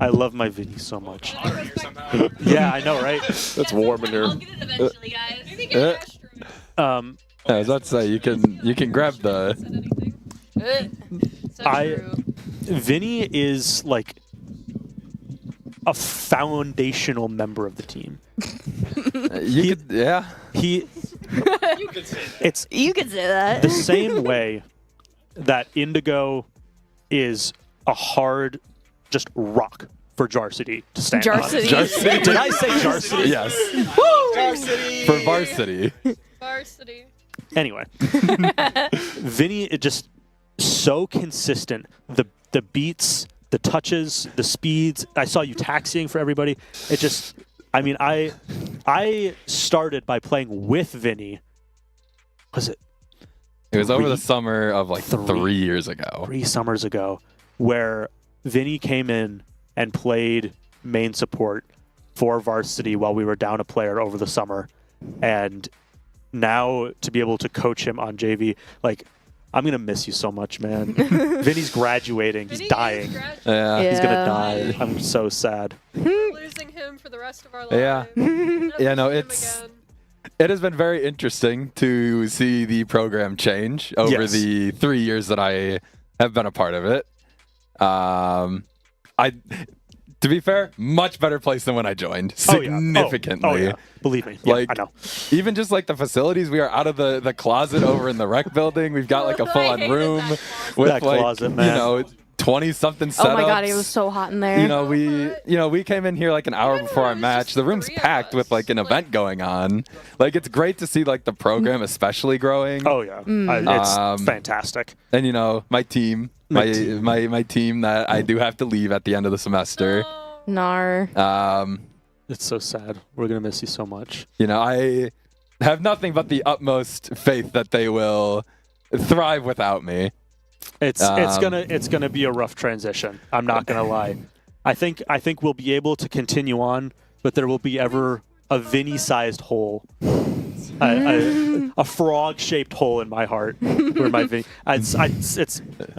I love my Vinny so much. Here somehow. Yeah, I know, right? It's warm in here. I'll get it eventually, guys. Maybe get Um, I was about to say you can grab the. Vinny is like a foundational member of the team. You could, yeah. He. You could say that. It's You could say that. the same way that Indigo is a hard, just rock for Jarcity to stand on. Jarcity. Did I say Jarcity? Yes. Varsity. For varsity. Varsity. Anyway, Vinny is just so consistent. The beats, the touches, the speeds. I saw you taxiing for everybody. It just, I mean, I started by playing with Vinny. Was it It was over the Three- summer of like three- 3 years ago. 3 summers ago, where Vinny came in and played main support for varsity while we were down a player over the summer, and now to be able to coach him on JV, like, I'm gonna miss you so much, man. Vinny's graduating. He's dying. Yeah. He's gonna die. I'm so sad. We're losing him for the rest of our lives. Yeah. Never Yeah, no, see him it's- again. It has been very interesting to see the program change over Yes. the 3 years that I have been a part of it. To be fair, much better place than when I joined. Oh, yeah. Significantly. Oh, yeah. Believe me. Yeah, Like, I know. even just like the facilities, we are out of the closet over in the rec building. We've got like a full on hated room that with That like, closet, man. you know, 20 something setups. Oh my god, it was so hot in there. You know, we came in here like an hour before our match. The room's packed with like an event going on. Like, it's great to see like the program especially growing. Oh yeah, it's fantastic. And you know, my team, My my team. my team that I do have to leave at the end of the semester. Nar. It's so sad. We're gonna miss you so much. You know, I have nothing but the utmost faith that they will thrive without me. It's gonna be a rough transition. I'm not gonna lie. I think we'll be able to continue on, but there will be ever a Vinny-sized hole, a frog-shaped hole in my heart where my Vinny. I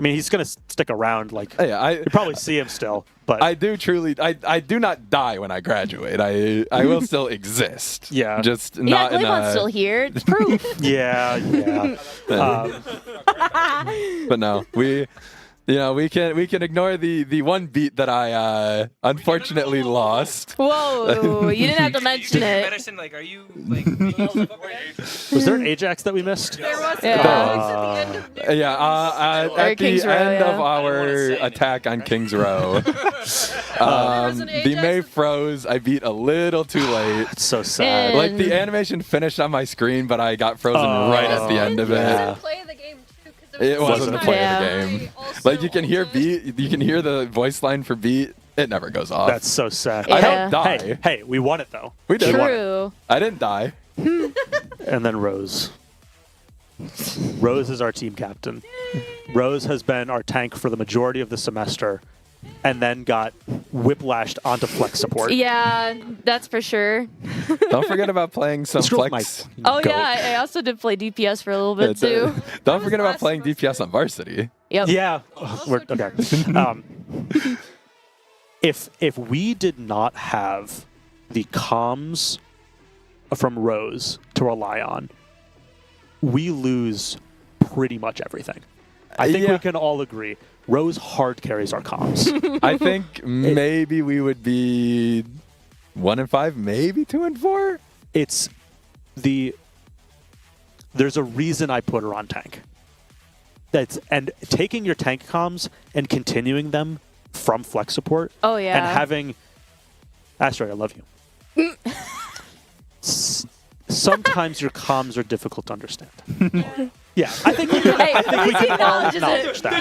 mean, he's gonna stick around. Like, Yeah, you probably see him still, but I do not die when I graduate. I will still exist. Yeah. Just Yeah, not in Glaymon's a. still here. It's proof. yeah. But no, we can ignore the one beat that I unfortunately lost. Whoa, you didn't have to mention it. Medicine, like, are you like? being held up over there? Was there an Ajax that we missed? There was Yeah. at the end of Yeah, Or at the Kings Row, end yeah. of our attack on Kings Row, the May froze. I beat a little too late. It's so sad. Yeah. Like, the animation finished on my screen, but I got frozen right at the end of You it. didn't play the game too, 'cause It wasn't a play Yeah. of the game. Like, you can hear beat, you can hear the voice line for beat. It never goes off. That's so sad. I Yeah. don't die. Hey, we won it though. We did. True. I didn't die. And then Rose. Rose is our team captain. Rose has been our tank for the majority of the semester, and then got whiplashed onto flex support. Yeah, that's for sure. Don't forget about playing some This girl flex. might Oh go. yeah, I also did play DPS for a little bit too. Don't forget about playing DPS on varsity. Yep. Yeah. Okay. If we did not have the comms from Rose to rely on, we lose pretty much everything. I think we can all agree. Rose hard carries our comms. I think maybe we would be 1-5, maybe 2-4. It's there's a reason I put her on tank. And taking your tank comms and continuing them from flex support. Oh yeah. And having Asteroid, I love you. Sometimes your comms are difficult to understand. Yeah, I think we can, I think we can all acknowledge that.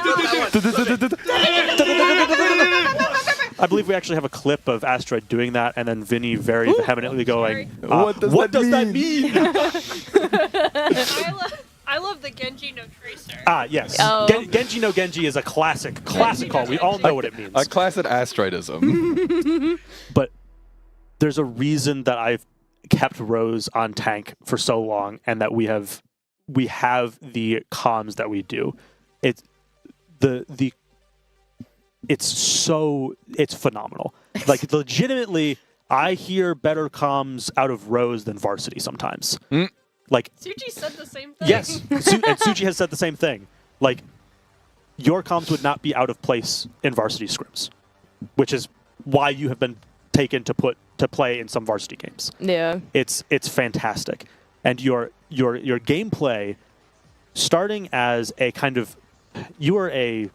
I believe we actually have a clip of Asteroid doing that, and then Vinny very vehemently going, What does that mean? I love the Genji no Tracer. Yes. Oh. Genji no Genji is a classic call. We all know what it means. A classic asteroidism. But there's a reason that I've kept Rose on tank for so long, and that we have the comms that we do. It's the it's phenomenal. Like legitimately, I hear better comms out of Rose than Varsity sometimes. Like Suji said the same thing. yes, and Suji has said the same thing. Like your comms would not be out of place in Varsity scrims, which is why you have been taken to play in some Varsity games. Yeah. It's fantastic, and your gameplay, starting as a kind of, you are a,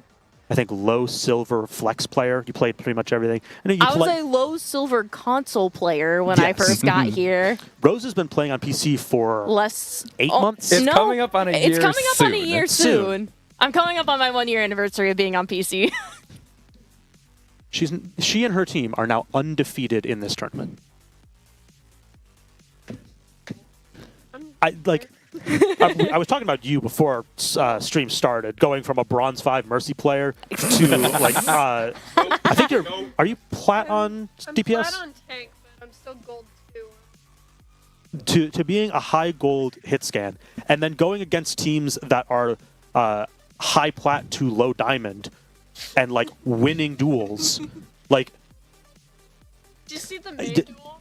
I think, low silver flex player. You played pretty much everything. I was a low silver console player when I first got here. Rose has been playing on PC for 8 months. It's coming up on a year. It's coming up on a year Soon. soon. I'm coming up on my 1 year anniversary of being on PC. She and her team are now undefeated in this tournament. I was talking about you before stream started, going from a bronze 5 Mercy player to like I think are you plat on DPS? I'm flat on tank, but I'm still gold 2. To being a high gold hit scan, and then going against teams that are high plat to low diamond, and like winning duels, like. Did you see the main duel?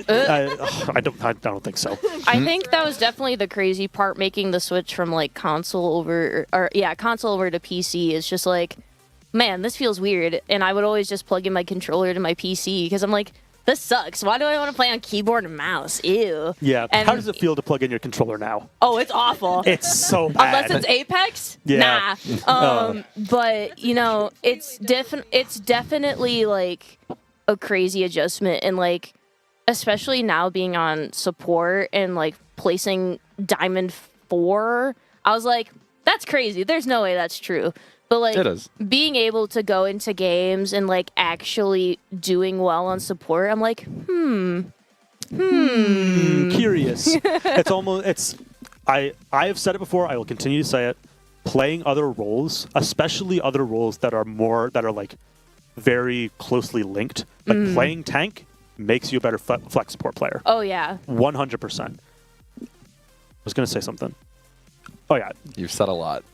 I don't think so. I think that was definitely the crazy part, making the switch from like console over to PC. Is just like, man, this feels weird. And I would always just plug in my controller to my PC because I'm like, this sucks. Why do I want to play on keyboard and mouse? Ew. Yeah. And how does it feel to plug in your controller now? Oh, it's awful. It's so bad. Unless it's Apex? Yeah. Nah. But, you know, it's definitely like a crazy adjustment. And like, especially now being on support and like placing Diamond 4, I was like, that's crazy. There's no way that's true. But like It is. being able to go into games and like actually doing well on support, I'm like, Curious. I have said it before, I will continue to say it. Playing other roles, especially other roles that are like very closely linked. Like playing tank makes you a better flex support player. Oh yeah. 100%. I was gonna say something. Oh yeah. You've said a lot.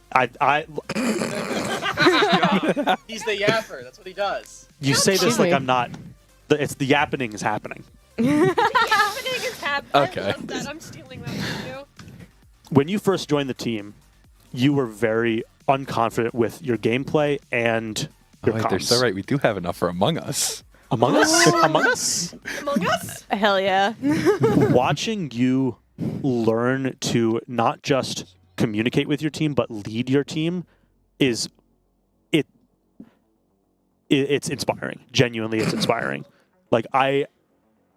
He's the yapper. That's what he does. You say this like I'm not. It's the yappening is happening. Happening is happening. Okay. I love that. I'm stealing that from you. When you first joined the team, you were very unconfident with your gameplay and your Wait, comms. they're so right. We do have enough for Among Us. Among Us? Among Us? Among Us? Hell yeah. Watching you learn to not just communicate with your team, but lead your team it's inspiring. Genuinely, it's inspiring. Like I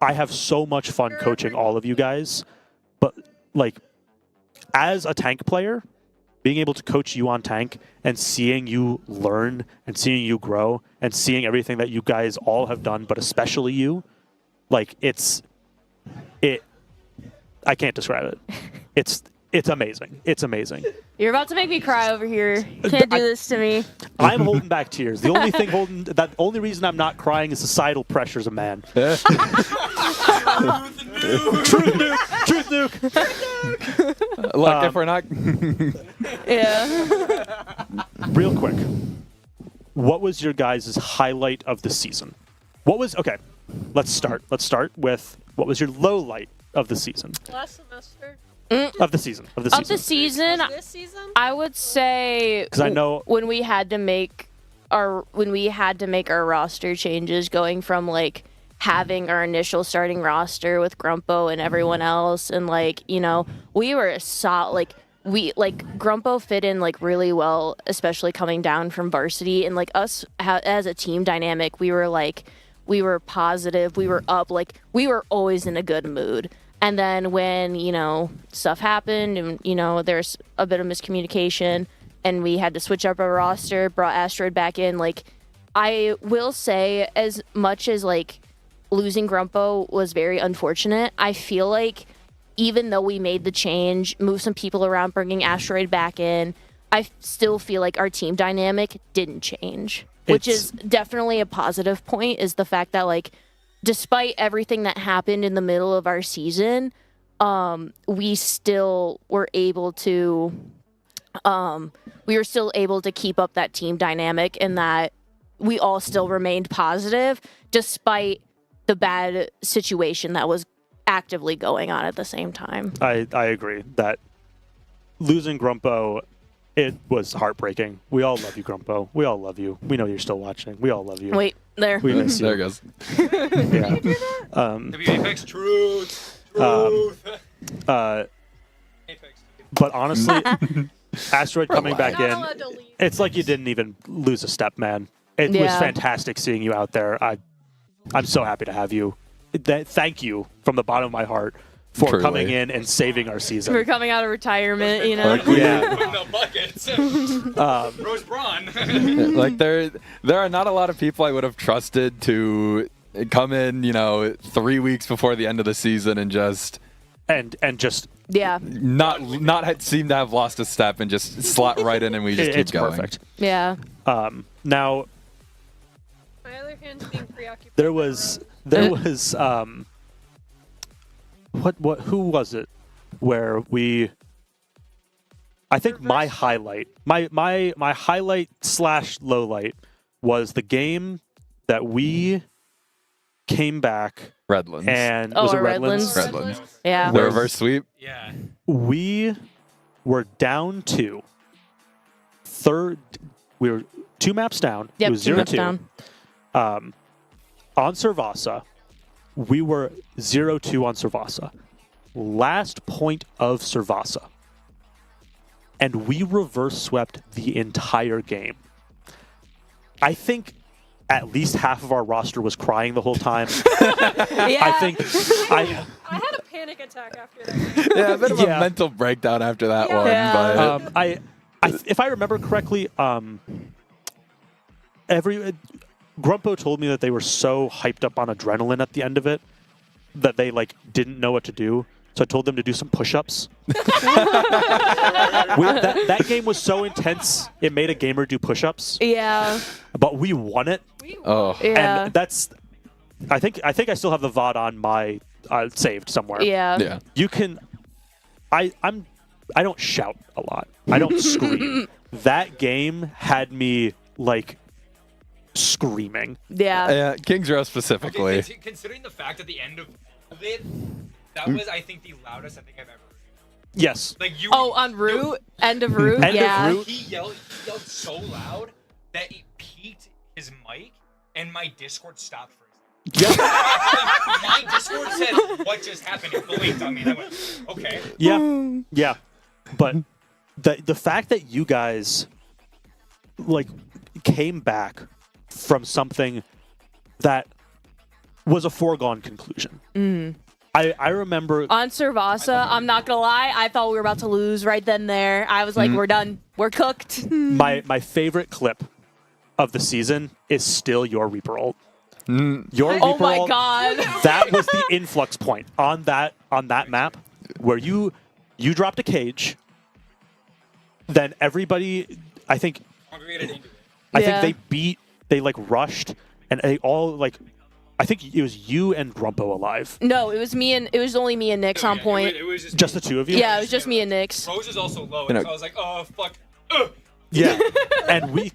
have so much fun coaching all of you guys, but like as a tank player, being able to coach you on tank and seeing you learn and seeing you grow and seeing everything that you guys all have done, but especially you, like I can't describe it. It's amazing. It's amazing. You're about to make me cry over here. Can't do this to me. I'm holding back tears. The only reason I'm not crying is societal pressures of man. Truth nuke. Look, if we're not. Yeah. Real quick, what was your guys' highlight of the season? Okay, let's start. Let's start with what was your low light of the season? Last semester. Of the season. This season? I would say 'Cause I know- when we had to make our roster changes, going from like having our initial starting roster with Grumpo and everyone else, and like, you know, we were Grumpo fit in like really well, especially coming down from varsity, and like us as a team dynamic, we were positive, we were up, like we were always in a good mood. And then when, you know, stuff happened and, you know, there's a bit of miscommunication and we had to switch up our roster, brought Asteroid back in, like, I will say, as much as, like, losing Grumpo was very unfortunate, I feel like even though we made the change, moved some people around, bringing Asteroid back in, I still feel like our team dynamic didn't change, which is definitely a positive point, is the fact that, like, despite everything that happened in the middle of our season, we still were able to keep up that team dynamic, and that we all still remained positive despite the bad situation that was actively going on at the same time. I agree that losing Grumpo, it was heartbreaking. We all love you, Grumpo. We all love you. We know you're still watching. We all love you. Wait, there. We miss you. There it goes. Yeah. Apex truth. Truth. Apex. But honestly, Asteroid coming back Not in, allowed to leave. it's like you didn't even lose a step, man. It was Yeah. fantastic seeing you out there. I'm so happy to have you. Thank you from the bottom of my heart for Truly. coming in and saving our season. We're coming out of retirement, you know. Like, we- Yeah. Putting up buckets. Rose Braun. like there are not a lot of people I would have trusted to come in, 3 weeks before the end of the season and just and just Yeah. not seem to have lost a step and just slot right in and we just keep it's going. perfect. Yeah. Now My other hand's being preoccupied. there was who was it where I think my highlight my highlight / low light was the game that we came back Redlands. and Oh, was it our Redlands? Redlands. Yeah. The reverse sweep. Yeah. We were down to third. We were 2 maps down. Yep, It was 2 maps 0-2. down. On Servasa, we were 0-2 on Servasa. Last point of Servasa. And we reverse swept the entire game. I think at least half of our roster was crying the whole time. Yeah. I think I had a panic attack after that. Yeah, a bit of a Yeah. mental breakdown after that Yeah. one. Yeah. But if I remember correctly, Grumpo told me that they were so hyped up on adrenaline at the end of it that they didn't know what to do. So I told them to do some push-ups. That game was so intense, it made a gamer do push-ups. Yeah. But we won it, oh, Yeah. and that's. I think I still have the VOD on my saved somewhere. Yeah. yeah. You can. I don't shout a lot. I don't scream. That game had me screaming. Yeah. Yeah, King's Row specifically. Okay, considering the fact at the end of it, that was, I think, the loudest I think I've ever heard. Yes. Like you. Oh, on Root? End of Root? End of Yeah. Root. He yelled so loud that it peaked his mic, and my Discord stopped for a second. My Discord said, "What just happened?" It blinked on me. And I went, "Okay." Yeah. But the fact that you guys came back from something that was a foregone conclusion. I remember On Servasa, I'm not gonna lie, I thought we were about to lose right then there. I was like, we're done. We're cooked. my favorite clip of the season is still your Reaper ult. Your Oh Reaper my ult, god. that was the influx point on that map where you dropped a cage. Then everybody, I think Congregated into it. Yeah. they rushed and they all I think it was you and Grumpo alive. No, it was only me and Nix on point. It was Just the two of you? Yeah, it was just me and Nix. Rose is also low, You know- and so I was like, "Oh fuck." Yeah. And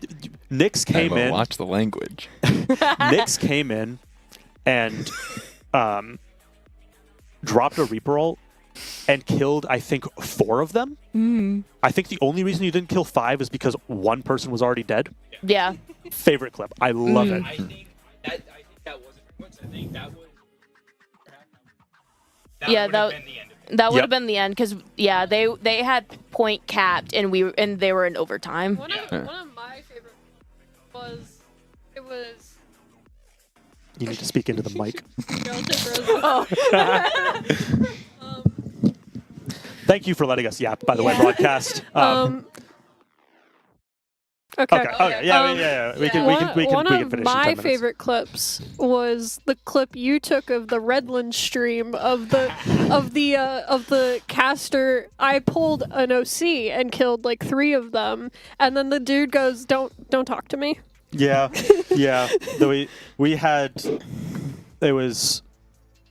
Nix came Emma, in. watch the language. Nix came in and dropped a Reaper ult and killed, I think, 4 of them. I think the only reason you didn't kill 5 is because one person was already dead. Yeah. Favorite clip. I love it. I think that wasn't much. I think that was. Yeah, would have been the end of it. That would Yep. have been the end because they had point capped and they were in overtime. One of my favorite was You need to speak into the mic. Thank you for letting us yap, by the way, broadcast. Okay. Okay. Yeah. We can One finish of in 10 my minutes. favorite clips was the clip you took of the Redland stream of the caster. I pulled an OC and killed 3 of them, and then the dude goes, "Don't talk to me." Yeah. We had it was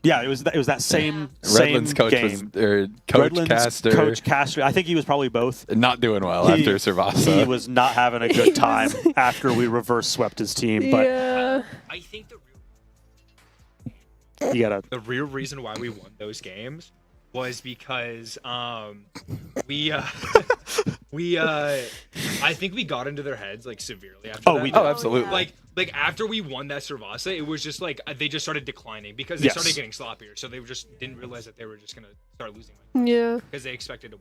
Yeah, it was that same Redlands coach game. Coach Redlands Caster. Coach Caster. I think he was probably both. Not doing well after Servasa. He was not having a good time after we reverse swept his team. But Yeah. I think you the real reason why we won those games was because we I think we got into their heads like severely after that. Oh, absolutely. Like after we won that Servasa, it was just like they just started declining because they started getting sloppier. So they just didn't realize that they were just gonna start losing Yeah. because they expected to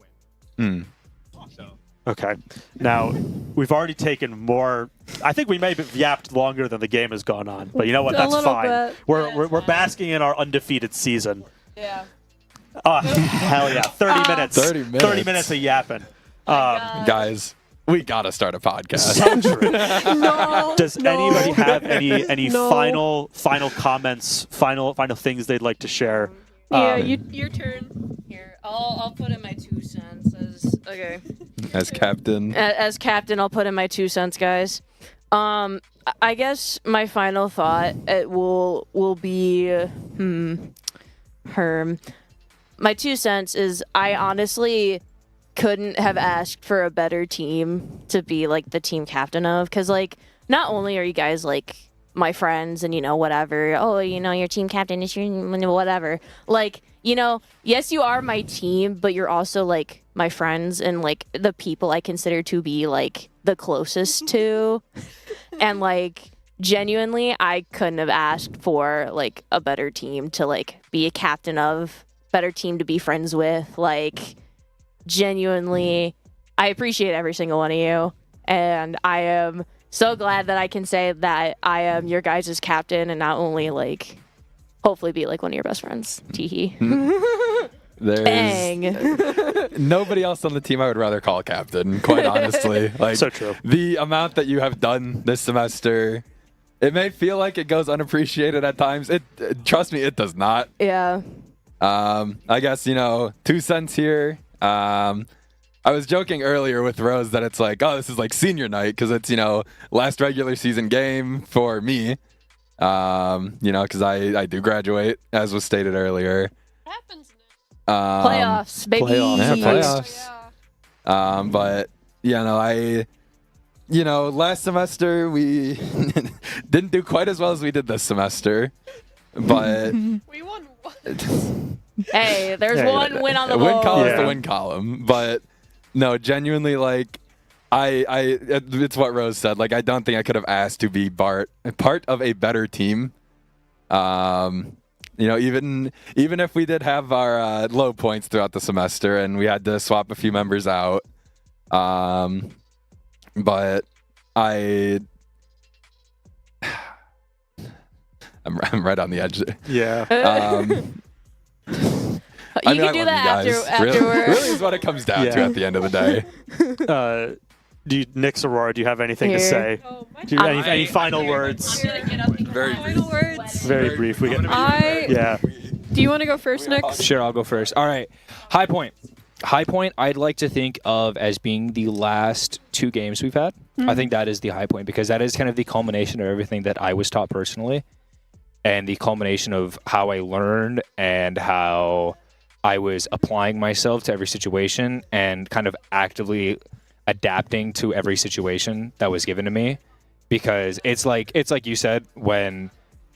win. So okay. Now, we've already taken more. I think we may have yapped longer than the game has gone on, but you know what? A That's little fine. bit. We're basking in our undefeated season. Yeah. Oh, hell yeah. 30 minutes. 30 minutes. 30 minutes of yapping. Guys, we gotta start a podcast. So true. No. Does anybody have any No. final comments, final things they'd like to share? Yeah, your turn. Here, I'll put in my 2 cents as okay. As captain. As captain, I'll put in my 2 cents, guys. I guess my final thought will be my 2 cents is I honestly couldn't have asked for a better team to be like the team captain of, because like not only are you guys like my friends and whatever, oh your team captain is your whatever, like yes you are my team, but you're also like my friends and like the people I consider to be like the closest to, and like genuinely I couldn't have asked for like a better team to like be a captain of, better team to be friends with. Like genuinely, I appreciate every single one of you, and I am so glad that I can say that I am your guys' captain and not only like hopefully be like one of your best friends. Teehee. There's Bang. nobody else on the team I would rather call captain, quite honestly. Like, so true. The amount that you have done this semester, it may feel like it goes unappreciated at times. Trust me, it does not. Yeah. I guess 2 cents here. I was joking earlier with Rose that it's like, oh, this is like senior night because it's last regular season game for me. Because I do graduate, as was stated earlier. Happens Playoffs, baby. Playoffs. But last semester we didn't do quite as well as we did this semester. But we won. Hey, there's one win on the board. Win column is the win column. But no, genuinely, like it's what Rose said. Like I don't think I could have asked to be part of a better team. Even if we did have our low points throughout the semester and we had to swap a few members out, but I'm right on the edge. Yeah. You can do that afterwards. Really is what it comes down to at the end of the day. Nix Aurora, do you have anything to say? Do you any final words? Final words. Very brief. Do you want to go first, Nix? Sure, I'll go first. All right. High Point. High Point, I'd like to think of as being the last 2 games we've had. I think that is the high point because that is kind of the culmination of everything that I was taught personally and the culmination of how I learned and how I was applying myself to every situation and kind of actively adapting to every situation that was given to me, because it's like you said, when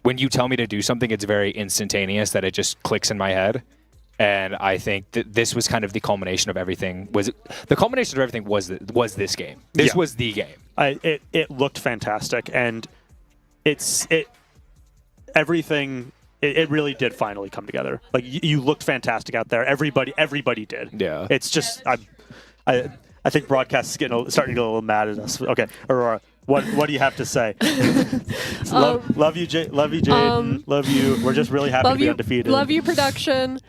you tell me to do something, it's very instantaneous that it just clicks in my head. And I think that this was kind of the culmination of everything. Was this game. This was the game. It looked fantastic, and everything. It really did finally come together. Like you looked fantastic out there. Everybody did. Yeah. It's just I think broadcast is starting to get a little mad at us. Okay, Aurora, what do you have to say? love you, Jaden. Love you. We're just really happy to be undefeated. Love you, production.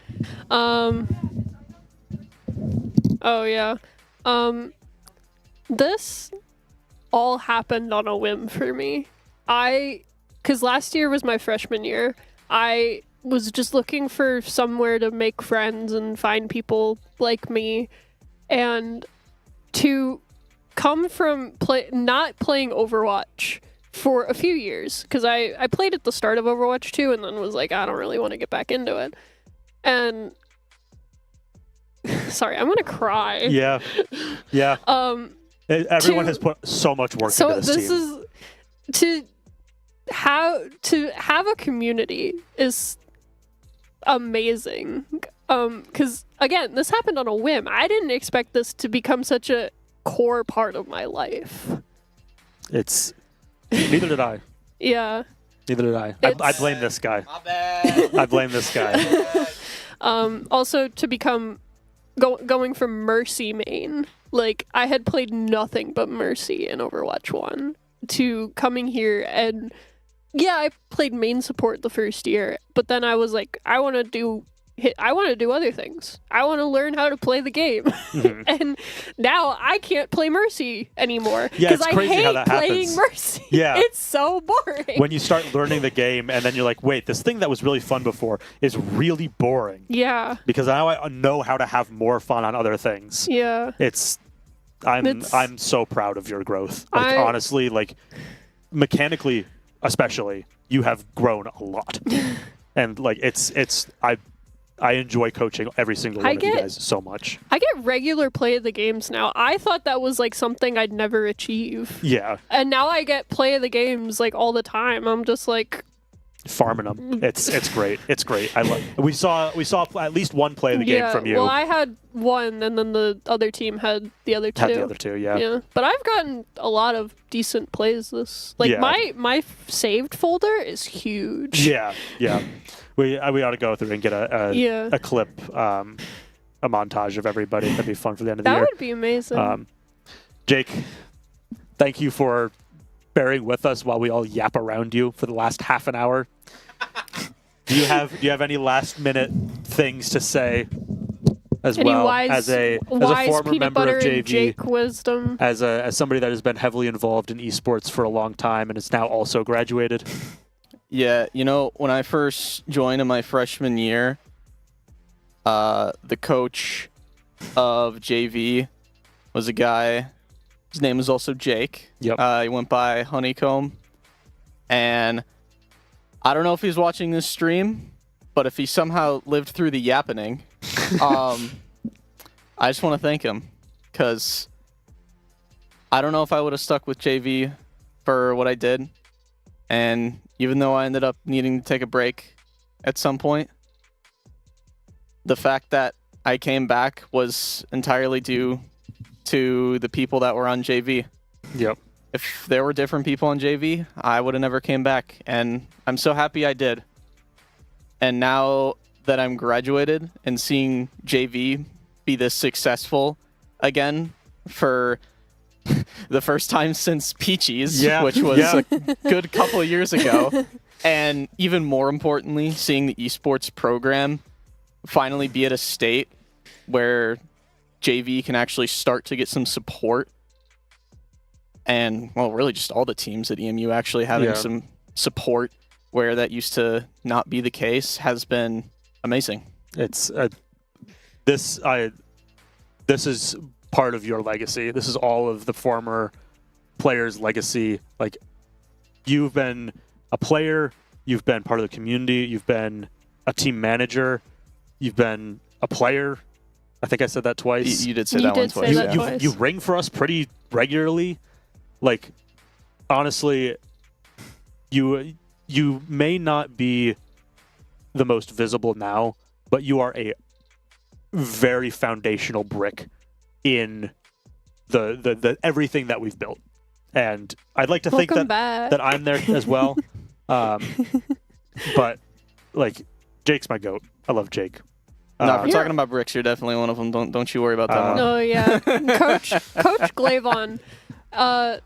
Oh yeah. This all happened on a whim for me. Because last year was my freshman year. I was just looking for somewhere to make friends and find people like me, and to come from not playing Overwatch for a few years because I played at the start of Overwatch 2 and then was like, I don't really want to get back into it. And sorry, I'm gonna cry. Yeah. Yeah. Everyone to- has put so much work into this this team. is to have a community is amazing. Because again, this happened on a whim. I didn't expect this to become such a core part of my life. It's neither did I. Yeah. Neither did I. I blame this guy. My bad. I blame this guy. Also to become going from Mercy main, like I had played nothing but Mercy in Overwatch 1 to coming here and yeah, I played main support the first year, but then I was like, I want to do other things. I want to learn how to play the game. Mhm. And now I can't play Mercy anymore Yeah, it's I crazy hate how that playing happens. Mercy. Yeah. It's so boring. When you start learning the game and then you're like, wait, this thing that was really fun before is really boring. Yeah. Because now I know how to have more fun on other things. Yeah. I'm so proud of your growth. Like I- honestly, like mechanically especially, you have grown a lot. And like I enjoy coaching every single one of you guys so much. I get regular play of the games now. I thought that was like something I'd never achieve. Yeah. And now I get play of the games like all the time. I'm just like Farming them. It's great. It's great. I love. We saw at least one play of the game from you. Well, I had one, and then the other team had the other two. Had the other two, yeah. Yeah, but I've gotten a lot of decent plays. This Yeah. my saved folder is huge. Yeah, yeah. We ought to go through and get a clip, a montage of everybody. That'd be fun for the end of the That year. would be amazing. Jake, thank you for bearing with us while we all yap around you for the last half an hour. Do you have any last minute things to say as Any well wise, as a wise former peanut member butter of JV, and Jake wisdom? as somebody that has been heavily involved in esports for a long time and is now also graduated? Yeah, when I first joined in my freshman year, the coach of JV was a guy. His name was also Jake. Yep. He went by Honeycomb. And I don't know if he's watching this stream, but if he somehow lived through the yappening, I just want to thank him. Because I don't know if I would have stuck with JV for what I did. And even though I ended up needing to take a break at some point, the fact that I came back was entirely due to the people that were on JV. Yep. If there were different people on JV, I would have never came back. And I'm so happy I did. And now that I'm graduated and seeing JV be this successful again for the first time since Peaches, which was a good couple of years ago. And even more importantly, seeing the esports program finally be at a state where JV can actually start to get some support. And, well, really just all the teams at EMU actually having some support where that used to not be the case has been amazing. It's this is part of your legacy. This is all of the former players' legacy. Like, you've been a player, you've been part of the community, you've been a team manager, you've been a player. I think I said that twice. You did say that one twice. You ring for us pretty regularly. Like, honestly, you may not be the most visible now, but you are a very foundational brick in the everything that we've built. And I'd like to think that I'm there as well. But like, Jake's my goat. I love Jake. No, if we're talking about bricks, you're definitely one of them. Don't you worry about that one. Oh yeah, Coach Glavon. I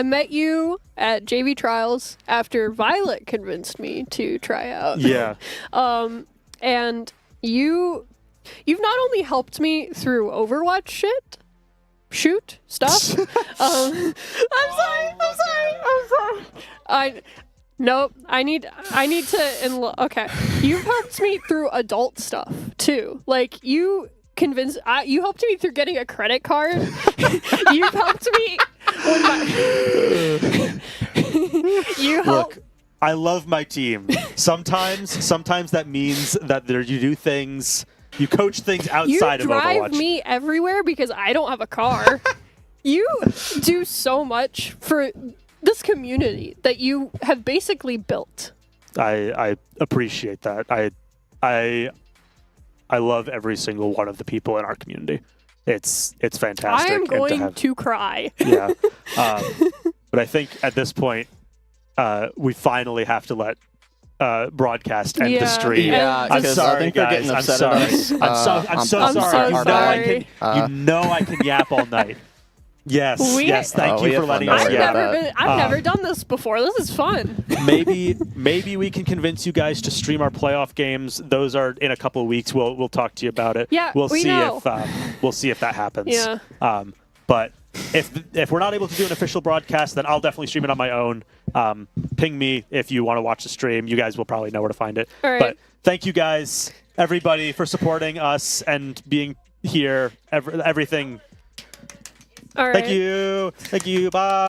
met you at JV Trials after Violet convinced me to try out. Yeah. And you've not only helped me through Overwatch stuff. I'm sorry. I need to okay. You've helped me through adult stuff too. Like you helped me through getting a credit card. You've helped me You help. Look, I love my team. Sometimes that means that you do things, you coach things outside You of drive Overwatch. me everywhere because I don't have a car. You do so much for this community that you have basically built. I appreciate that. I love every single one of the people in our community. It's fantastic. I am and going to cry. Yeah. But I think at this point, we finally have to let broadcast end the stream. Yeah, I'm because sorry, I think they're guys. getting I'm upset sorry. at us. I'm so I'm sorry. so sorry. You know I can yap all night. Yes. Yes. Thank you for letting us I've yap. never done this before. This is fun. Maybe we can convince you guys to stream our playoff games. Those are in a couple of weeks. We'll talk to you about it. Yeah, we'll we see know. if we'll see if that happens. Yeah. But if we're not able to do an official broadcast, then I'll definitely stream it on my own. Ping me if you want to watch the stream. You guys will probably know where to find it. All right. But thank you guys, everybody, for supporting us and being here. Everything. All right. Thank you. Thank you. Bye.